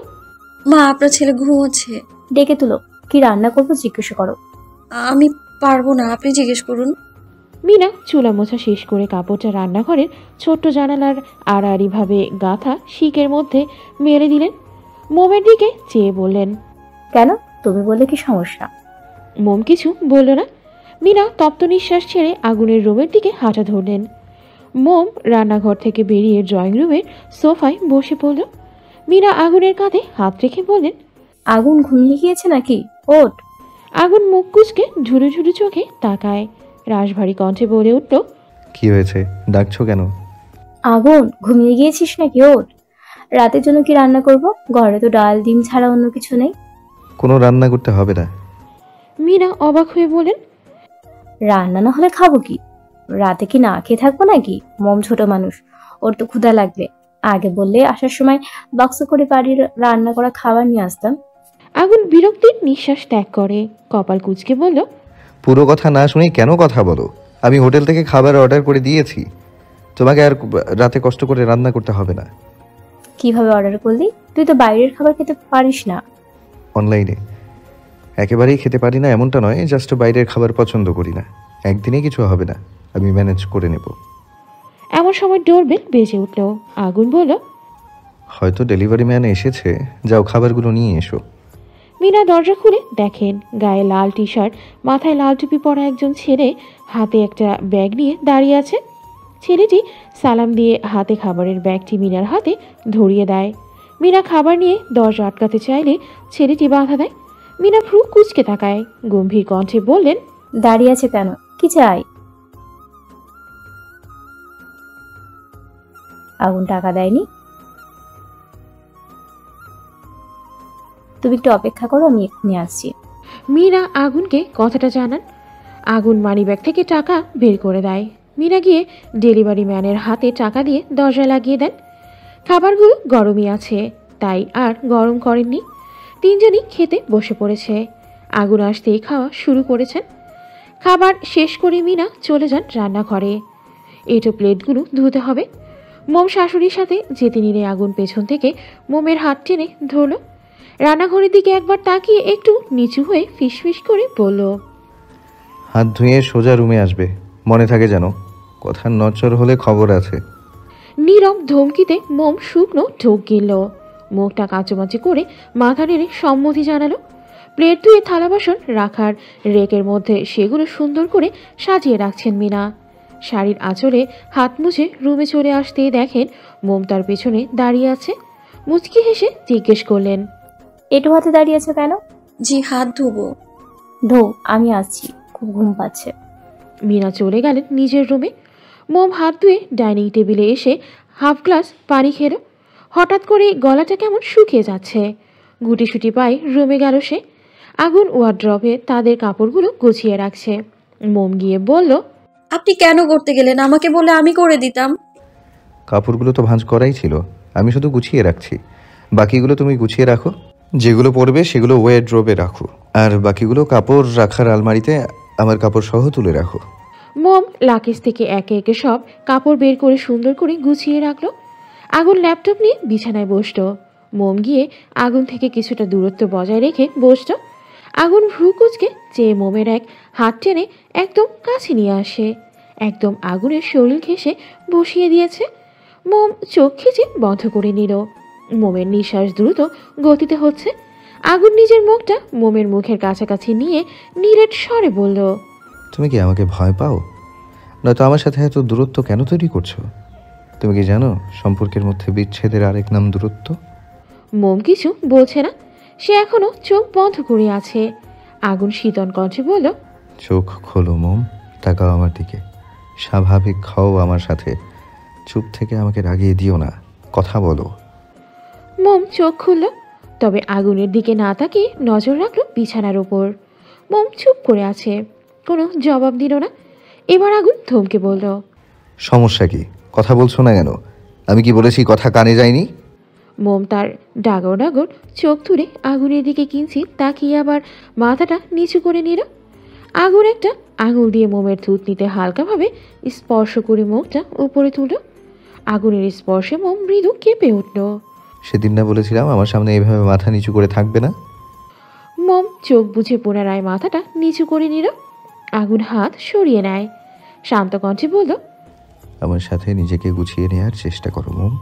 মা, আপনার ছেলে ঘুমোচ্ছে। ডেকে তুলো, কি রান্না করবো জিজ্ঞেস করো। আমি পারবো না, আপনি জিজ্ঞেস করুন। মিনা চুলা মোছা শেষ করে কাপড়টা রান্নাঘরের ছোট্ট জানালার আড়াআড়িভাবে গাঁথা শিকের মধ্যে মেরে দিলেন। মোমের দিকে চেয়ে বললেন, কেন, তুমি বললে কি সমস্যা? মোম কিছু বলল না। মিনা তপ্ত নিঃশ্বাস ছেড়ে আগুনের রুমের দিকে হাঁটা ধরলেন। মোম রান্নাঘর থেকে বেরিয়ে ড্রয়িং রুমের সোফায় বসে পড়ল। মিনা আগুনের কাঁধে হাত রেখে বললেন, আগুন ঘুমিয়ে গিয়েছে নাকি? ওঠ। আগুন মুখ কুচকে ঝুড়ু ঝুড়ু চোখে তাকায়। রাশভারী কণ্ঠে বলে উঠল, কি হয়েছে, ডাকছো কেন? আগুন ঘুমিয়ে গিয়েছিস নাকি? ওঠ। রাতের জন্য কি রান্না করব? ঘরে তো ডাল ডিম ছাড়া অন্য কিছু নেই। কোনো রান্না করতে হবে না। মীরা অবাক হয়ে বলেন, রান্না না হলে খাবো কি? রাতে কি না খেয়ে থাকবো নাকি? মম ছোট মানুষ, ওর তো ক্ষুধা লাগবে। আগে বললে আসার সময় বক্স করে বাড়ির রান্না করা খাবার নিয়ে আসতাম। আগুন বিরক্তির নিঃশ্বাস ত্যাগ করে কপাল কুঁচকে বলল, পুরো কথা না শুনেই কেন কথা বলো? আমি হোটেল থেকে খাবার অর্ডার করে দিয়েছি, তোমাকে আর রাতে কষ্ট করে রান্না করতে হবে না। কিভাবে অর্ডার করলি? তুই তো বাইরের খাবার খেতে পারিস না। অনলাইনে। একেবারেই খেতে পারি না এমনটা নয়, জাস্ট বাইরের খাবার পছন্দ করি না। একদিনে কিছু হবে না, আমি ম্যানেজ করে নেব। এমন সময় ডোরবেল বেজে উঠল। আগুন বলল, হয়তো ডেলিভারি ম্যান এসেছে, যাও খাবারগুলো নিয়ে এসো। মীরা দরজা খুলে দেখেন গায়ে লাল টি শার্ট, মাথায় লাল টুপি পরা একজন ছেলে হাতে একটা ব্যাগ নিয়ে দাঁড়িয়ে আছে। ছেলেটি সালাম দিয়ে হাতে খাবারের ব্যাগটি মীরার হাতে ধরিয়ে দেয়। মীরা খাবার নিয়ে দরজা আটকাতে চাইলে ছেলেটি বাধা দেয়। মীরা ভ্রু কুঁচকে তাকায়, গম্ভীর কণ্ঠে বললেন, দাঁড়িয়ে আছে কেন? কি চাই? আগুন টাকা দেয়নি? তুমি একটু অপেক্ষা করো, আমি এক্ষুনি আসছি। মীরা আগুনকে কথাটা জানান। আগুন মানিব্যাগ থেকে টাকা বের করে দেয়। মীরা গিয়ে ডেলিভারি ম্যানের হাতে টাকা দিয়ে দরজায় লাগিয়ে দেন। খাবারগুলো গরমই আছে, তাই আর গরম করেননি। তিনজনই খেতে বসে পড়েছে। আগুন আসতেই খাওয়া শুরু করেছেন। খাবার শেষ করে মীরা চলে যান রান্নাঘরে। এটো প্লেটগুলো ধুতে হবে। মোম শাশুড়ির সাথে যেতে নিলে আগুন পেছন থেকে মোমের হাত টেনে ধরল। রান্নাঘরের দিকে একবার তাকিয়ে একটু নিচু হয়ে ফিসফিস করে বলল, হাত ধুয়ে সোজা রুমে আসবে, মনে থাকে যেন। কথার নচর হলে খবর আছে। নীরব ধমকিতে মোম শুকনো ঢোক গিলল। মুখটা কাঁচুমাচি করে মাথা নেড়ে সম্মতি জানালো। প্লেট ধুয়ে থালা বাসন রাখার রেকের মধ্যে সেগুলো সুন্দর করে সাজিয়ে রাখছেন মীরা। শাড়ির আঁচলে হাত মুছে রুমে চলে আসতেই দেখেন মোম তার পেছনে দাঁড়িয়ে আছে। মুচকি হেসে জিজ্ঞেস করলেন, এটু হাতে দাঁড়িয়ে আছো কেন? জি, হাত ধোবো। ধো, আমি আসছি, খুব ঘুম পাচ্ছে। মীরা চলে গেলেন নিজের রুমে। মোম হাত ধুয়ে ডাইনিং টেবিলে এসে হাফ গ্লাস পানি খেল। হঠাৎ করে গলাটা কেমন শুকিয়ে যাচ্ছে। গুটিসুটি পায়ে রুমে গেল সে। আগুন ওয়ার্ড্রবে তাদের কাপড়গুলো গুছিয়ে রাখছে। মোম গিয়ে বলল, আপনি কেন করতে গেলেন? আমাকে বলে আমি করে দিতাম। কাপড়গুলো তো ভাঁজ করাই ছিল, আমি শুধু গুছিয়ে রাখছি। বাকিগুলো তুমি গুছিয়ে রাখো। যেগুলো পরবে সেগুলো ওয়ারড্রবে রাখো, আর বাকিগুলো কাপড় রাখার আলমারিতে আমার কাপড় সহ তুলে রাখো। মোম লাকেজ থেকে একে একে সব কাপড় বের করে সুন্দর করে গুছিয়ে রাখলো। আগুন ল্যাপটপ নিয়ে বিছানায় বসলো। মোম গিয়ে আগুন থেকে কিছুটা দূরত্ব বজায় রেখে বসলো। আগুন ভ্রু কুচকে চেয়ে মোমের এক হাত টেনে একদম কাছে নিয়ে আসে। একদম আগুনের শরীর ঘেঁষে বসিয়ে দিয়েছে। মোম চোখ খিচে বন্ধ করে নিল। মোমের নিঃশ্বাস দ্রুত গতিতে হচ্ছে। আগুন নিজের মুখটা মোমের মুখের কাছাকাছি নিয়ে নিরেট স্বরে বলল, তুমি কি আমাকে ভয় পাও? নয়তো আমার সাথে এত দূরত্ব কেন তৈরি করছো? তুমি কি জানো সম্পর্কের মধ্যে বিচ্ছেদের আরেক নাম দূরত্ব? মোম কিছু বলছে না, সে এখনো চোখ বন্ধ করে আছে। আগুন শীতল কণ্ঠে বলল, চোখ খোলো মোম, তাকাও আমার দিকে, স্বাভাবিক হও আমার সাথে। চুপ থেকে আমাকে রাগিয়ে দিও না, কথা বলো। মোম চোখ খুলল, তবে আগুনের দিকে না তাকিয়ে নজর রাখলো বিছানার ওপর। মোম চুপ করে আছে, কোনো জবাব দিল না। এবার আগুন ধমকে বলল, সমস্যা কি? কথা বলছো না কেন? আমি কি বলেছি কথা কানে যায়নি? মোম তার ডাগর ডাগর চোখ তুলে আগুনের দিকে কিঞ্চিত তাকিয়ে আবার মাথাটা নিচু করে নিল। আগুন একটা আঙুল দিয়ে মোমের থুতনিতে হালকাভাবে স্পর্শ করে মুখটা উপরে তুলল। আগুনের স্পর্শে মোম মৃদু কেঁপে উঠল। সেদিন না বলেছিলাম আমার সামনে এইভাবে মাথা নিচু করে থাকবে না? মোম চোখ বুঝে পুনরায় মাথাটা নিচু করে নিল। আগুন হাত সরিয়ে নেয়, শান্ত কণ্ঠে বলল, আমার সাথে নিজেকে গুছিয়ে নেওয়ার চেষ্টা করো মোম।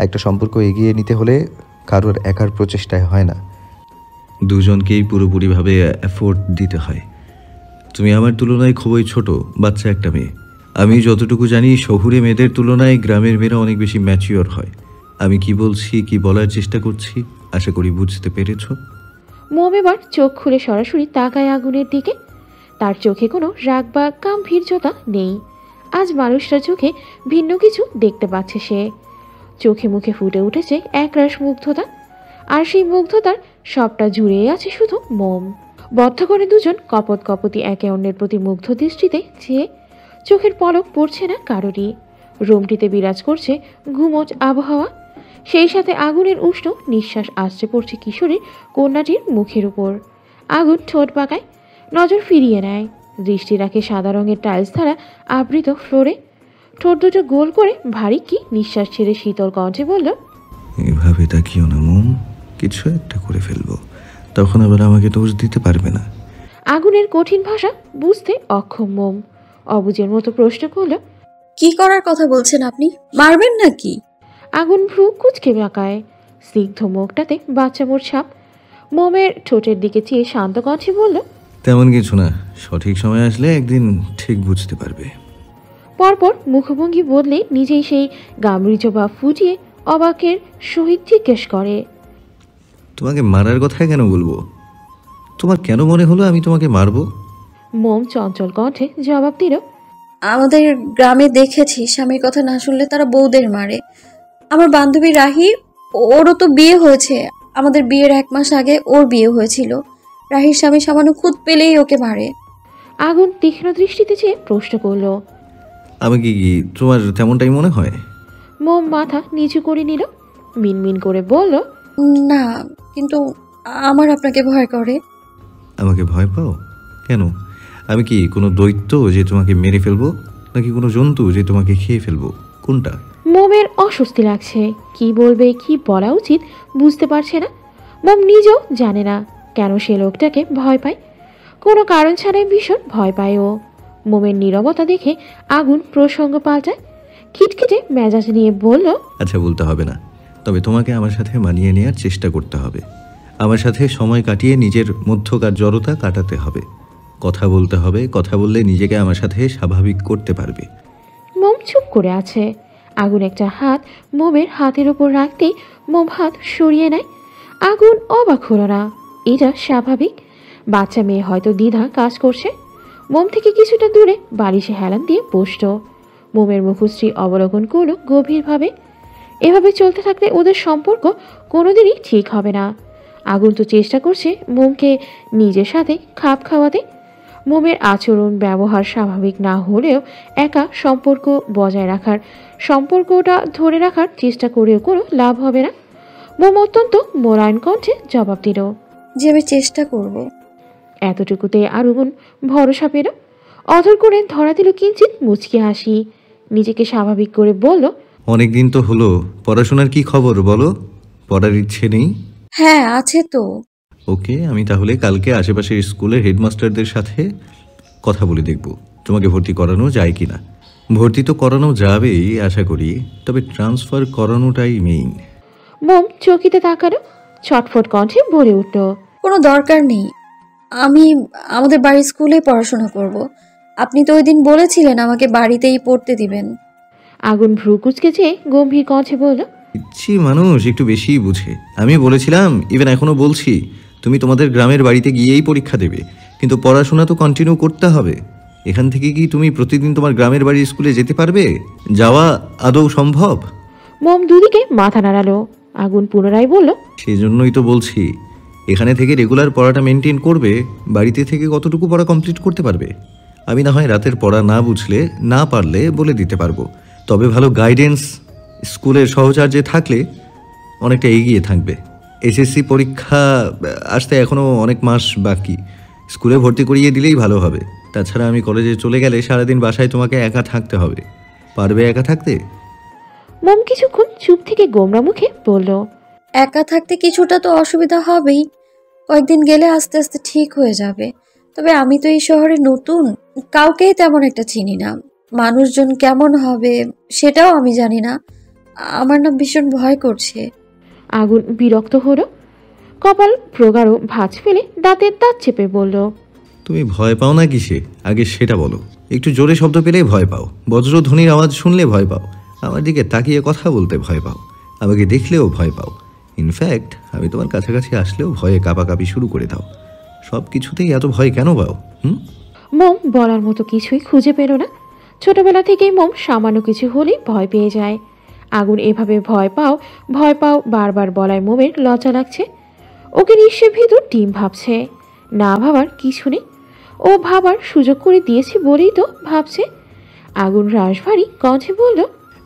একটা সম্পর্ক এগিয়ে নিতে হলে কারোর একার প্রচেষ্টায় হয় না, দুজনকেই পুরোপুরিভাবে এফোর্ট দিতে হয়। তুমি আমার তুলনায় খুবই ছোট, বাচ্চা একটা মেয়ে। আমি যতটুকু জানি শহুরে মেয়েদের তুলনায় গ্রামের মেয়েরা অনেক বেশি ম্যাচিওর হয়। আমি কি বলছি, কি বলার চেষ্টা করছি, আশা করি বুঝতে পেরেছ। মোম এবার চোখ খুলে সরাসরি তাকায় আগুনের দিকে। তার চোখে কোনো রাগ বা গাম্ভীর্যতা নেই। আজ মানুষটার চোখে ভিন্ন কিছু দেখতে পাচ্ছে সে। চোখে মুখে ফুটে উঠেছে একরাশ মুগ্ধতা, আর সেই মুগ্ধতার সবটা জুড়ে আছে শুধু মোম। বদ্ধ করে দুজন কপত কপতি একে অন্যের প্রতি মুগ্ধ দৃষ্টিতে চেয়ে চোখের পলক পড়ছে না কারোরই। রুমটিতে বিরাজ করছে ঘুমোচ আবহাওয়া, সেই সাথে আগুনের উষ্ণ নিঃশ্বাস আসছে পড়ছে কিশোরীর কন্যাটির মুখের উপর। আগুন ঠোঁট বাঁকায়, নজর ফিরিয়ে নেয়, দৃষ্টি রাখে সাদা রঙের টাইলস দ্বারা আবৃত ফ্লোরে। ঠোঁট দুটো গোল করে ভারী কি নিঃশ্বাস ছেড়ে শীতল কণ্ঠে বলল, এভাবে তাকিও না মোম, কিছু একটা করে ফেলবো, তখন আবার আমাকে দোষ দিতে পারবে না। আগুনের কঠিন ভাষা বুঝতে অক্ষম মোম অবুঝের মতো প্রশ্ন করল, কি করার কথা বলছেন আপনি? মারবেন নাকি? আগুন ভ্রু কুচকে বাঁকায়, স্নিগ্ধ মুখটাতে বাচ্চা মোর ছাপ। মোমের ঠোঁটের দিকে চেয়ে শান্ত কণ্ঠে বলল, তেমন কিছু না, সঠিক সময় আসলে একদিন ঠিক বুঝতে পারবে। পরপর মুখভঙ্গি বদলে নিজেই সেই গাম্ভীর্য বা ফুটিয়ে অবাকের সহিত জিজ্ঞেস করে, তোমাকে মারার কথা কেন বলবো? তোমার কেন মনে হলো আমি তোমাকে মারবো? মোম চঞ্চল কণ্ঠে জবাব দিল, আমাদের গ্রামে দেখেছি স্বামীর কথা না শুনলে তারা বউদের মারে। আমার বান্ধবী রাহি, ওরও তো বিয়ে হয়েছে। আমাদের বিয়ের 1 মাস আগে ওর বিয়ে হয়েছিল। রাহির স্বামী সামান্য খুদ পেলেই ওকে মারে। আগুন তীক্ষ্ণ দৃষ্টিতে চেয়ে প্রশ্ন করল, আমাকে কি তোমার তেমনটাই মনে হয়? মোম মাথা নিচু করে নিল, মিনমিন করে বলল, না, কিন্তু আমার আপনাকে ভয় করে। আমাকে ভয় পাও কেন? আমি কি কোনো দৈত্য যে তোমাকে মেরে ফেলবো, নাকি কোনো জন্তু যে তোমাকে খেয়ে ফেলবো? কোনটা? মোমের অস্বস্তি লাগছে, কি বলবে কি বলা উচিত বুঝতে পারছে না। মোম নিজেও জানে না কেন সে লোকটাকে ভয় পায়, কোনো কারণ ছাড়াই ভীষণ ভয় পায় ও। মোমের নীরবতা দেখে আগুন প্রসঙ্গ পাল্টায়, খিটখিটে মেজাজ নিয়ে বলল, আচ্ছা বলতে হবে না, তবে তোমাকে আমার সাথে মানিয়ে নেওয়ার চেষ্টা করতে হবে। আমার সাথে সময় কাটিয়ে নিজের মধ্যকার জড়তা কাটাতে হবে, কথা বলতে হবে। কথা বললে নিজেকে আমার সাথে স্বাভাবিক করতে পারবে। মোম চুপ করে আছে। আগুন একটা হাত মোমের হাতের ওপর রাখতেই মোম হাত সরিয়ে নেয়। আগুন অবাক হলো না, এটা স্বাভাবিক। বাচ্চা মেয়ে হয়তো দ্বিধা কাজ করছে। মোম থেকে কিছুটা দূরে বালিশে হেলান দিয়ে বসল। মোমের মুখশ্রী অবলোকন করলো গভীরভাবে। এভাবে চলতে থাকলে ওদের সম্পর্ক কোনোদিনই ঠিক হবে না। আগুন তো চেষ্টা করছে মোমকে নিজের সাথে খাপ খাওয়াতে। মোমের আচরণ ব্যবহার স্বাভাবিক না হলেও একা সম্পর্ক বজায় রাখার, সম্পর্কটা ধরে রাখার চেষ্টা করেও কোনো লাভ হবে না। মোম অত্যন্ত মোলায়েম কণ্ঠে জবাব দিল, যে আমি চেষ্টা করব। এতটুকুতে আগুন ভরসা পেল। অধর করে ধরা দিল কিঞ্চিত মুচকি হাসি, নিজেকে স্বাভাবিক করে বলল, অনেকদিন তো হলো, পড়াশোনার কি খবর বলো? পড়ার ইচ্ছে নেই? হ্যাঁ আছে তো। ওকে, আমি তাহলে কালকে আশেপাশের স্কুলের হেডমাস্টারদের সাথে কথা বলে দেখব তোমাকে ভর্তি করানো যায় কি না। ভর্তি তো করানো যাবেই আশা করি, তবে ট্রান্সফার করানোটাই মেইন। মোম চকিতে তাকালো, ছটফট কণ্ঠে বলে উঠল, কোনো দরকার নেই, আমি আমাদের বাড়ির স্কুলে পড়াশোনা করব। আপনি তো ওই দিন বলেছিলেন আমাকে বাড়িতেই পড়তে দিবেন। আগুন ভ্রু কুচকে চেয়ে গম্ভীর কণ্ঠে বলল, ইচ্ছি মানুষ একটু বেশিই বুঝে। আমি বলেছিলাম, ইভেন এখনো বলছি, তুমি তোমাদের গ্রামের বাড়িতে গিয়েই পরীক্ষা দেবে, কিন্তু পড়াশোনা তো কন্টিনিউ করতে হবে। এখান থেকে কি তুমি প্রতিদিন তোমার গ্রামের বাড়ির স্কুলে যেতে পারবে? যাওয়া আদৌ সম্ভব? মোম দুদিকে মাথা নাড়ালো। আগুন পুনরায় বলল, সেজন্যই তো বলছি, এখানে থেকে রেগুলার পড়াটা মেনটেন করবে, বাড়িতে থেকে কতটুকু পড়া কমপ্লিট করতে পারবে। আমি না হয় রাতের পড়া না বুঝলে, না পারলে বলে দিতে পারবো, তবে ভালো গাইডেন্স স্কুলের সহচার্যে থাকলে অনেকটা এগিয়ে থাকবে। এসএসসি পরীক্ষা আসতে এখনও অনেক মাস বাকি, স্কুলে ভর্তি করিয়ে দিলেই ভালো হবে। তাছাড়া আমি কলেজে চলে গেলে সারাদিন বাসায় তোমাকে একা থাকতে হবে, পারবে একা থাকতে? মোম কিছুক্ষণ চুপ থেকে গোমরা মুখে বলল, একা থাকতে কিছুটা তো অসুবিধা হবেই, কয়েকদিন গেলে আস্তে আস্তে ঠিক হয়ে যাবে। তবে আমি তো এই শহরে নতুন, কাউকেই তেমন একটা চিনি না, মানুষজন কেমন হবে সেটাও আমি জানি না। আমার না ভীষণ ভয় করছে। আগুন বিরক্ত হলো, কপাল প্রগাঢ় ভাঁজ ফেলে দাঁতের দাঁত চেপে বলল, তুমি ভয় পাও না কিসে আগে সেটা বলো। একটু জোরে শব্দ পেলেই ভয় পাও, বজ্রধ্বনির আওয়াজ শুনলে ভয় পাও, আমার দিকে তাকিয়ে কথা বলতে ভয় পাও, আমাকে দেখলেও ভয় পাও। ইনফ্যাক্ট আমি তোমার কাছাকাছি আসলেও ভয়ে কাঁপাকাঁপি শুরু করে দাও। সব কিছুতেই এত ভয় কেন পাও? মোম বলার মতো কিছুই খুঁজে পেল না। ছোটবেলা থেকেই মোম সামান্য কিছু হলেই ভয় পেয়ে যায়। আগুন এভাবে ভয় পাও বারবার বলায় মোমের লজ্জা লাগছে। ওকে নিশ্চয় ভেতর টিম ভাবছে, না ভাবার কিছু নেই, ও ভাবার সুযোগ করে দিয়েছি বলেই তো ভাবছে। আগুন রাশভারী কণ্ঠে বলল,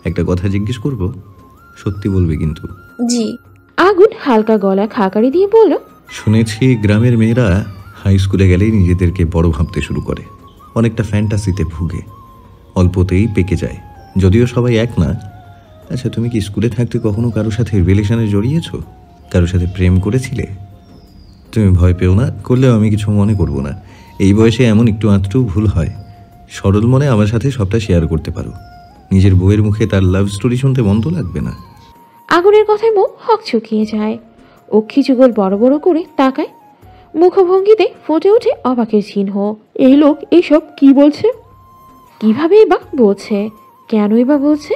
একটা কথা জিজ্ঞেস করব, সত্যি বলবে কিন্তু? জি। আগুন হালকা গলা খাকারি দিয়ে বলল, শুনেছি গ্রামের মেয়েরা হাই স্কুলে গেলেই নিজেদেরকে বড় ভাবতে শুরু করে, অনেকটা ফ্যান্টাসিতে ভুগে, অল্পতেই পেকে যায়, যদিও সবাই এক না। আচ্ছা, তুমি কি স্কুলে থাকতে কখনো কারোর সাথে রিলেশনে জড়িয়েছো? কারোর সাথে প্রেম করেছিলে? তুমি ভয় পেও না, করলেও আমি কিছু মনে করব না। এই বয়সে এমন একটু আধটু ভুল হয়। সরল মনে আমার সাথে সবটা শেয়ার করতে পারো। নিজের বউয়ের মুখে তার লাভ স্টোরি শুনতে মন্দ লাগবে না। আগুনের কথায় মুখ হকচকিয়ে যায়। অক্ষি যুগল বড় বড় করে তাকায়, মুখভঙ্গিতে ফুটে ওঠে অবাকের চিহ্ন। এই লোক এসব কি বলছে? কিভাবেই বা বলছে? কেনই বা বলছে?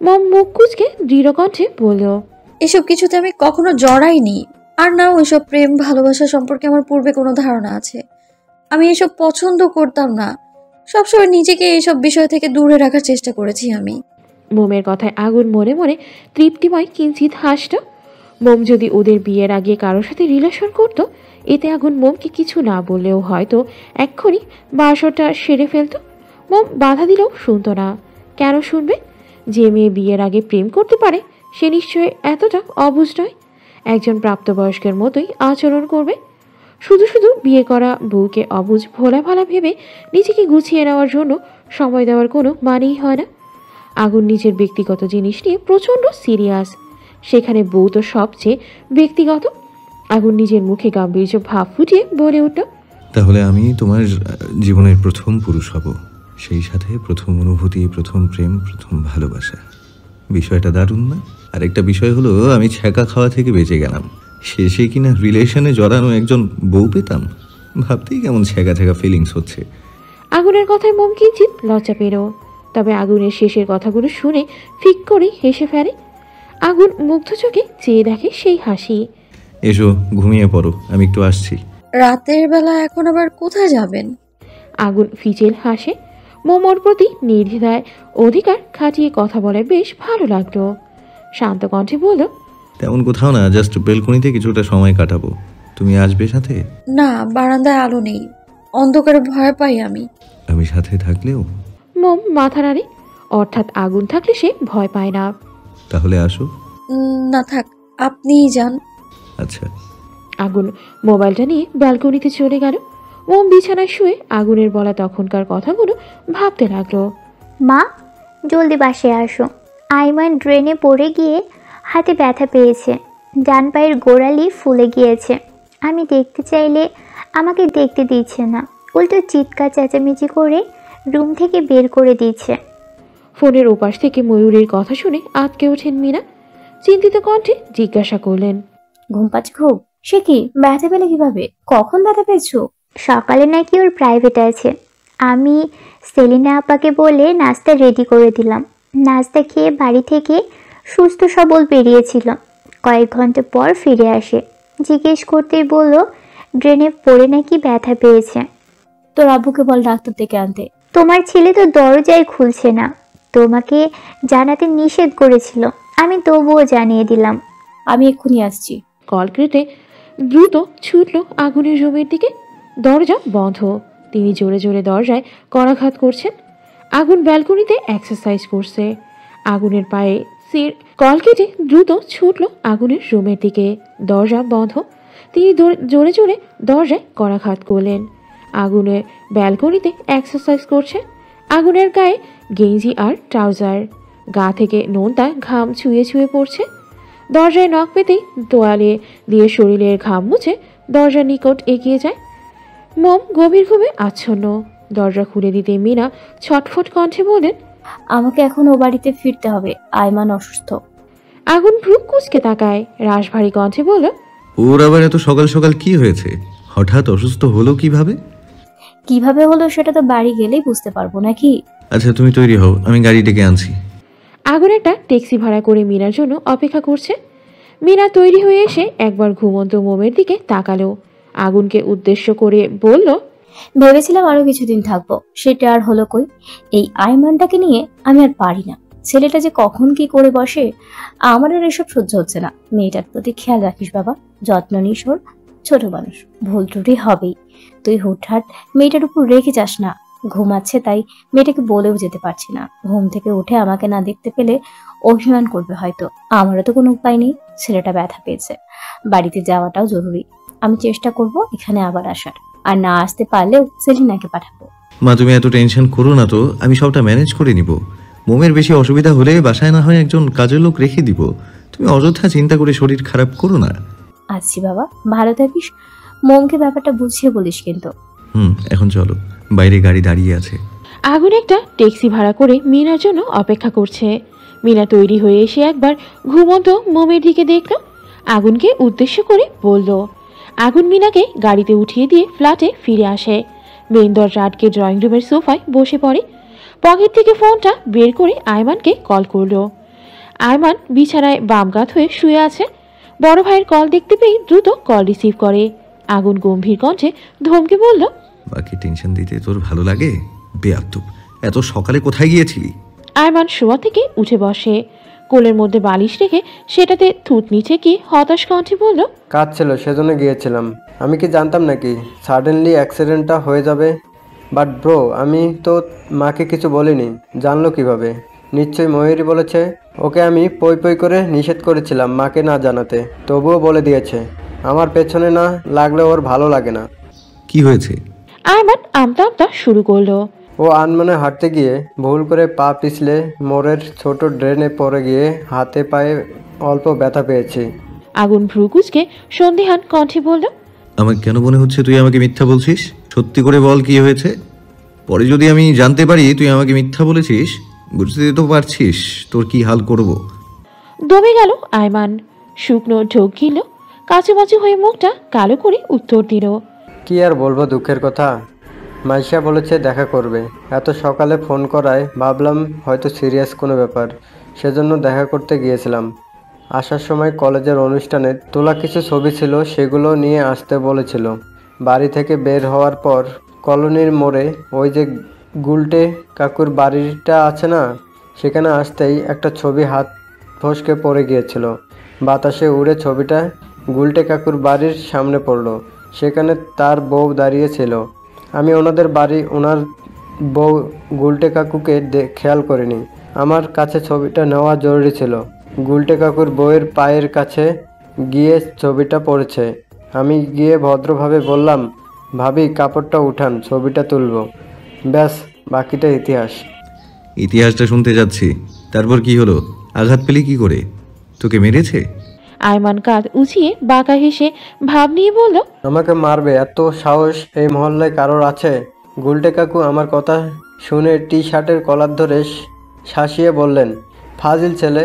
মম মুখ কুচকে দৃঢ় কণ্ঠে বলল, এসব কিছুতে আমি কখনো জড়াইনি। আর না ওইসব প্রেম ভালোবাসা সম্পর্কে আমার পূর্বে কোনো ধারণা আছে। আমি এসব পছন্দ করতাম না। সবসময় নিজেকে এইসব বিষয় থেকে দূরে রাখার চেষ্টা করেছি আমি। মোমের কথায় আগুন মনে মনে তৃপ্তিময় কিঞ্চিত হাসত। মোম যদি ওদের বিয়ের আগে কারোর সাথে রিলেশন করত, এতে আগুন মোমকে কিছু না বললেও হয়তো এক্ষুনি বাসরটা সেরে ফেলত। মোম বাধা দিলেও শুনতো না। কেন শুনবে? যে মেয়ে বিয়ের আগে প্রেম করতে পারে সে নিশ্চয়ই এতটা অবুঝ নয়। একজন প্রাপ্তবয়স্কের মতোই আচরণ করবে। শুধু শুধু বিয়ে করা বউকে অবুঝ ভোলা ভালা ভেবে নিজেকে গুছিয়ে নেওয়ার জন্য সময় দেওয়ার কোনো মানেই হয় না। আগুন নিজের ব্যক্তিগত জিনিস নিয়ে প্রচণ্ড সিরিয়াস, সেখানে বউ তো সবচেয়ে ব্যক্তিগত। আগুন নিজের মুখে গাম্ভীর্য ভাব ফুটিয়ে বলে উঠল, তাহলে আমি তোমার জীবনের প্রথম পুরুষ হব, সেই সাথে প্রথম অনুভূতি, প্রথম প্রেম, প্রথম ভালোবাসা। বিষয়টা দারুণ না? আরেকটা বিষয় হলো, আমি ছ্যাঁকা খাওয়া থেকে বেঁচে গেলাম। শেষে কিনা রিলেশনে জড়ানো একজন বউ পেতাম। ভাবতেই কেমন ছ্যাঁকা ছ্যাঁকা ফিলিংস হচ্ছে। আগুনের কথায় মোম কিঞ্চিত লজ্জা পেল। তবে আগুনের শেষের কথাগুলো শুনে ফিক করে হেসে ফেলে। আগুন মুগ্ধ চোখে চেয়ে দেখে সেই হাসি। এসো ঘুমিয়ে পড়ো, আমি একটু আসছি। রাতের বেলা এখন আবার কোথায় যাবেন? আগুন ফিচেল হাসে। মোমোর প্রতি নির্দ্বিধায় অধিকার খাটিয়ে কথা বলে বেশ ভালো লাগলো। শান্ত কণ্ঠে বলল, তেমন কোথাও না, জাস্ট বেলকনিতে কিছুটা সময় কাটাবো। তুমি আসবে সাথে? না, বারান্দায় আলো নেই, অন্ধকারে ভয় পাই আমি। আমি সাথে থাকলেও? মোম মাথা নাড়ে। অর্থাৎ আগুন থাকলে সে ভয় পায় না। তাহলে আসো। না থাক, আপনিই যান। আচ্ছা। আগুন মোবাইলটা নিয়ে ব্যালকনিতে চলে গেল। মোম বিছানায় শুয়ে আগুনের বলা তখনকার কথাগুলো ভাবতে লাগলো। মা, জলদি বাসায় আসো। আইমান ড্রেনে পড়ে গিয়ে হাতে ব্যথা পেয়েছে, ডান পায়ের গোড়ালি ফুলে গিয়েছে। আমি দেখতে চাইলে আমাকে দেখতে দিচ্ছে না, উল্টো চিৎকার চেঁচামেচি করে রুম থেকে বের করে দিচ্ছে। ফোনের ওপাশ থেকে ময়ূরের কথা শুনে আটকে ওঠেন মীরা। চিন্তিত কণ্ঠে জিজ্ঞাসা করলেন, ঘুম পাচ্ছে খুব? সে কি, ব্যথা পেলে কিভাবে? কখন ব্যথা পেয়েছো? সকালে নাকি ওর প্রাইভেট আছে। আমি সেলিনা আপাকে বলে নাস্তা রেডি করে দিলাম। নাস্তা খেয়ে বাড়ি থেকে সুস্থ সবল বেরিয়েছিল। কয়েক ঘন্টা পর ফিরে আসে। জিজ্ঞেস করতেই বলল ড্রেনে পড়ে নাকি ব্যথা পেয়েছে। তোর আব্বুকে বল ডাক্তার ডেকে আনতে। তোমার ছেলে তো দরজাই খুলছে না, তোমাকে জানাতে নিষেধ করেছিল, আমি তবুও জানিয়ে দিলাম। আমি এক্ষুনি আসছি। কল কেটে দ্রুত ছুটল আগুনের রুমের দিকে। দরজা বন্ধ। তিনি জোরে জোরে দরজায় করাঘাত করছেন। আগুন ব্যালকনিতে এক্সারসাইজ করছে। আগুনের পায়ে সির। কল কেটে দ্রুত ছুটল আগুনের রুমের দিকে। দরজা বন্ধ। তিনি জোরে জোরে দরজায় করাঘাত করলেন। আগুনের ব্যালকনিতে এক্সারসাইজ করছে। আগুনের গায়ে গেঞ্জি আর ট্রাউজার, গা থেকে নোনতা ঘাম ছুঁয়ে ছুঁয়ে পড়ছে। দরজায় নখ পেতেই তোয়ালে দিয়ে শরীরের ঘাম মুছে দরজার নিকট এগিয়ে যায়। মোম গভীর ঘুমে আচ্ছন্ন। দরজা খুলে দিতে মীরা ছটফট কণ্ঠে বলেন, আমাকে এখন ও বাড়িতে ফিরতে হবে, আইমান অসুস্থ। আগুন ভ্রু কুচকে তাকায়। রাশভারী কণ্ঠে বলল, ওর আবার এত সকাল সকাল কি হয়েছে? হঠাৎ অসুস্থ হলো কিভাবে? কিভাবে হলো সেটা তো বাড়ি গেলেই বুঝতে পারবো নাকি? আচ্ছা তুমি তৈরি হও, আমি গাড়ি ডেকে আনছি। আগুন একটা ট্যাক্সি ভাড়া করে মীরার জন্য অপেক্ষা করছে। মীরা তৈরি হয়ে এসে একবার ঘুমন্ত মোমের দিকে তাকালো। আগুনকে উদ্দেশ্য করে বলল, ভেবেছিলাম আরো কিছুদিন থাকবো, সেটা আর হলো কই। এই আইমানটাকে নিয়ে আমি আর পারি না। ছেলেটা যে কখন কি করে বসে, আমার আর এসব সহ্য হচ্ছে না। মেয়েটার প্রতি খেয়াল রাখিস বাবা, যত্ন নিস ওর। ছোট মানুষ, ভুল ত্রুটি হবেই। তুই হুটহাট মেয়েটার উপর রেখে যাস না। ঘুমাচ্ছে তাই মেয়েটাকে বলেও যেতে পারছি না। ঘুম থেকে উঠে আমাকে না দেখতে পেলে অভিমান করবে হয়তো। আমারও তো কোনো উপায় নেই। ছেলেটা ব্যথা পেয়েছে, বাড়িতে যাওয়াটাও জরুরি। আমি চেষ্টা করব এখানে আবার আসার, আর না আসতে পারলেও সেলিনাকে পাঠাবো। মা তুমি এত টেনশন করো না তো, আমি সবটা ম্যানেজ করে নিব। মোমের বেশি অসুবিধা হলে বাসায় না হয় একজন কাজের লোক রেখে দিব। তুমি অযথা চিন্তা করে শরীর খারাপ করো না। আচ্ছা বাবা, ভালো থাকিস। মোমকে ব্যাপারটা বুঝিয়ে বলিস কিন্তু। এখন চলো, বাইরে গাড়ি দাঁড়িয়ে আছে। আগুন একটা ট্যাক্সি ভাড়া করে মিনার জন্য অপেক্ষা করছে। মিনা তৈরি হয়ে এসে একবার ঘুমন্ত মোমের দিকে দেখল, আগুনকে উদ্দেশ্য করে বলল। আগুন মিনাকে গাড়িতে উঠিয়ে দিয়ে ফ্ল্যাটে ফিরে আসে। মেইন দরজা আটকে ড্রয়িং রুমের সোফায় বসে পড়ে। পকেট থেকে ফোনটা বের করে আয়মানকে কল করলো। আয়মান বিছানায় বাম কাত হয়ে শুয়ে আছে। বড় ভাইয়ের কল দেখতে পেয়ে দ্রুত কল রিসিভ করে। আগুন গম্ভীর কণ্ঠে ধমকে বলল, বাকি টেনশন দিতে তোর ভালো লাগে? বেয়াত্তব, এত সকালে কোথায় গিয়েছিলি? আয়মান শোয়া থেকে উঠে বসে। কোলের মধ্যে বালিশ রেখে সেটাতে থুতনি ঠেকে হতাশ কণ্ঠে বলল, কাজ ছিল সেজন্য গিয়েছিলাম। আমি কি জানতাম নাকি সাডেনলি অ্যাক্সিডেন্টটা হয়ে যাবে? বাট ব্রো, আমি তো মাকে কিছু বলিনি। জানলো কিভাবে? নিশ্চয়ই ময়ূরী বলেছে। ওকে আমি পই পই করে নিষেধ করেছিলাম মাকে না জানাতে, তবুও বলে দিয়েছে। আমার পেছনে না লাগলে ওর ভালো লাগে না। কি হয়েছে? আয়মান আমতা আমতা শুরু করলো। ও আনমনে হাঁটতে গিয়ে ভুল করে পা পিছলে মোড়ের ছোট ড্রেনে পড়ে গিয়ে হাতে পায়ে অল্প ব্যথা পেয়েছি। আগুন ভ্রুকুচকে সন্দেহান কণ্ঠে বলল, আমার কেন মনে হচ্ছে তুই আমাকে মিথ্যা বলছিস? সত্যি করে বল কি হয়েছে। পরে যদি আমি জানতে পারি তুই আমাকে মিথ্যা বলেছিস, বুঝতে তো পারছিস তোর কি হাল করব। দমে গেল আয়মান। শুকনো ঢোক গিল, কাচুমাচু হয়ে মুখটা কালো করে উত্তর দিল, কি আর বলবো দুঃখের কথা। মাইশা বলেছে দেখা করবে। এত সকালে ফোন করায় ভাবলাম হয়তো সিরিয়াস কোনো ব্যাপার, সেজন্য দেখা করতে গিয়েছিলাম। আসার সময় কলেজের অনুষ্ঠানে তোলা কিছু ছবি ছিল, সেগুলো নিয়ে আসতে বলেছিল। বাড়ি থেকে বের হওয়ার পর কলোনির মোড়ে ওই যে গুলটে কাকুর বাড়িটা আছে না, সেখানে আসতেই একটা ছবি হাত ফসকে পড়ে গিয়েছিল। বাতাসে উড়ে ছবিটা গুলটে কাকুর বাড়ির সামনে পড়লো। সেখানে তার বউ দাঁড়িয়েছিল। আমি ওনাদের বাড়ি, ওনার বউ গুলটে কাকুকে খেয়াল করিনি। আমার কাছে ছবিটা নেওয়া জরুরি ছিল। গুলটে কাকুর বউয়ের পায়ের কাছে গিয়ে ছবিটা পড়েছে। আমি গিয়ে ভদ্রভাবে বললাম, ভাবি কাপড়টা উঠান, ছবিটা তুলব। ব্যাস, বাকিটা ইতিহাস। ইতিহাসটা শুনতে যাচ্ছি। তারপর কি হলো? আঘাত পেলি কি করে? তোকে মেরেছে? আয়মান কাঁধ উঁচিয়ে বাঁকা হেসে ভাব নিয়ে বলল, আমাকে মারবে এত সাহস এই মহল্লায় কারোর আছে? গুলটে কাকু আমার কথা শুনে টি শার্টের কলার ধরে শাসিয়ে বললেন, ফাজিল ছেলে,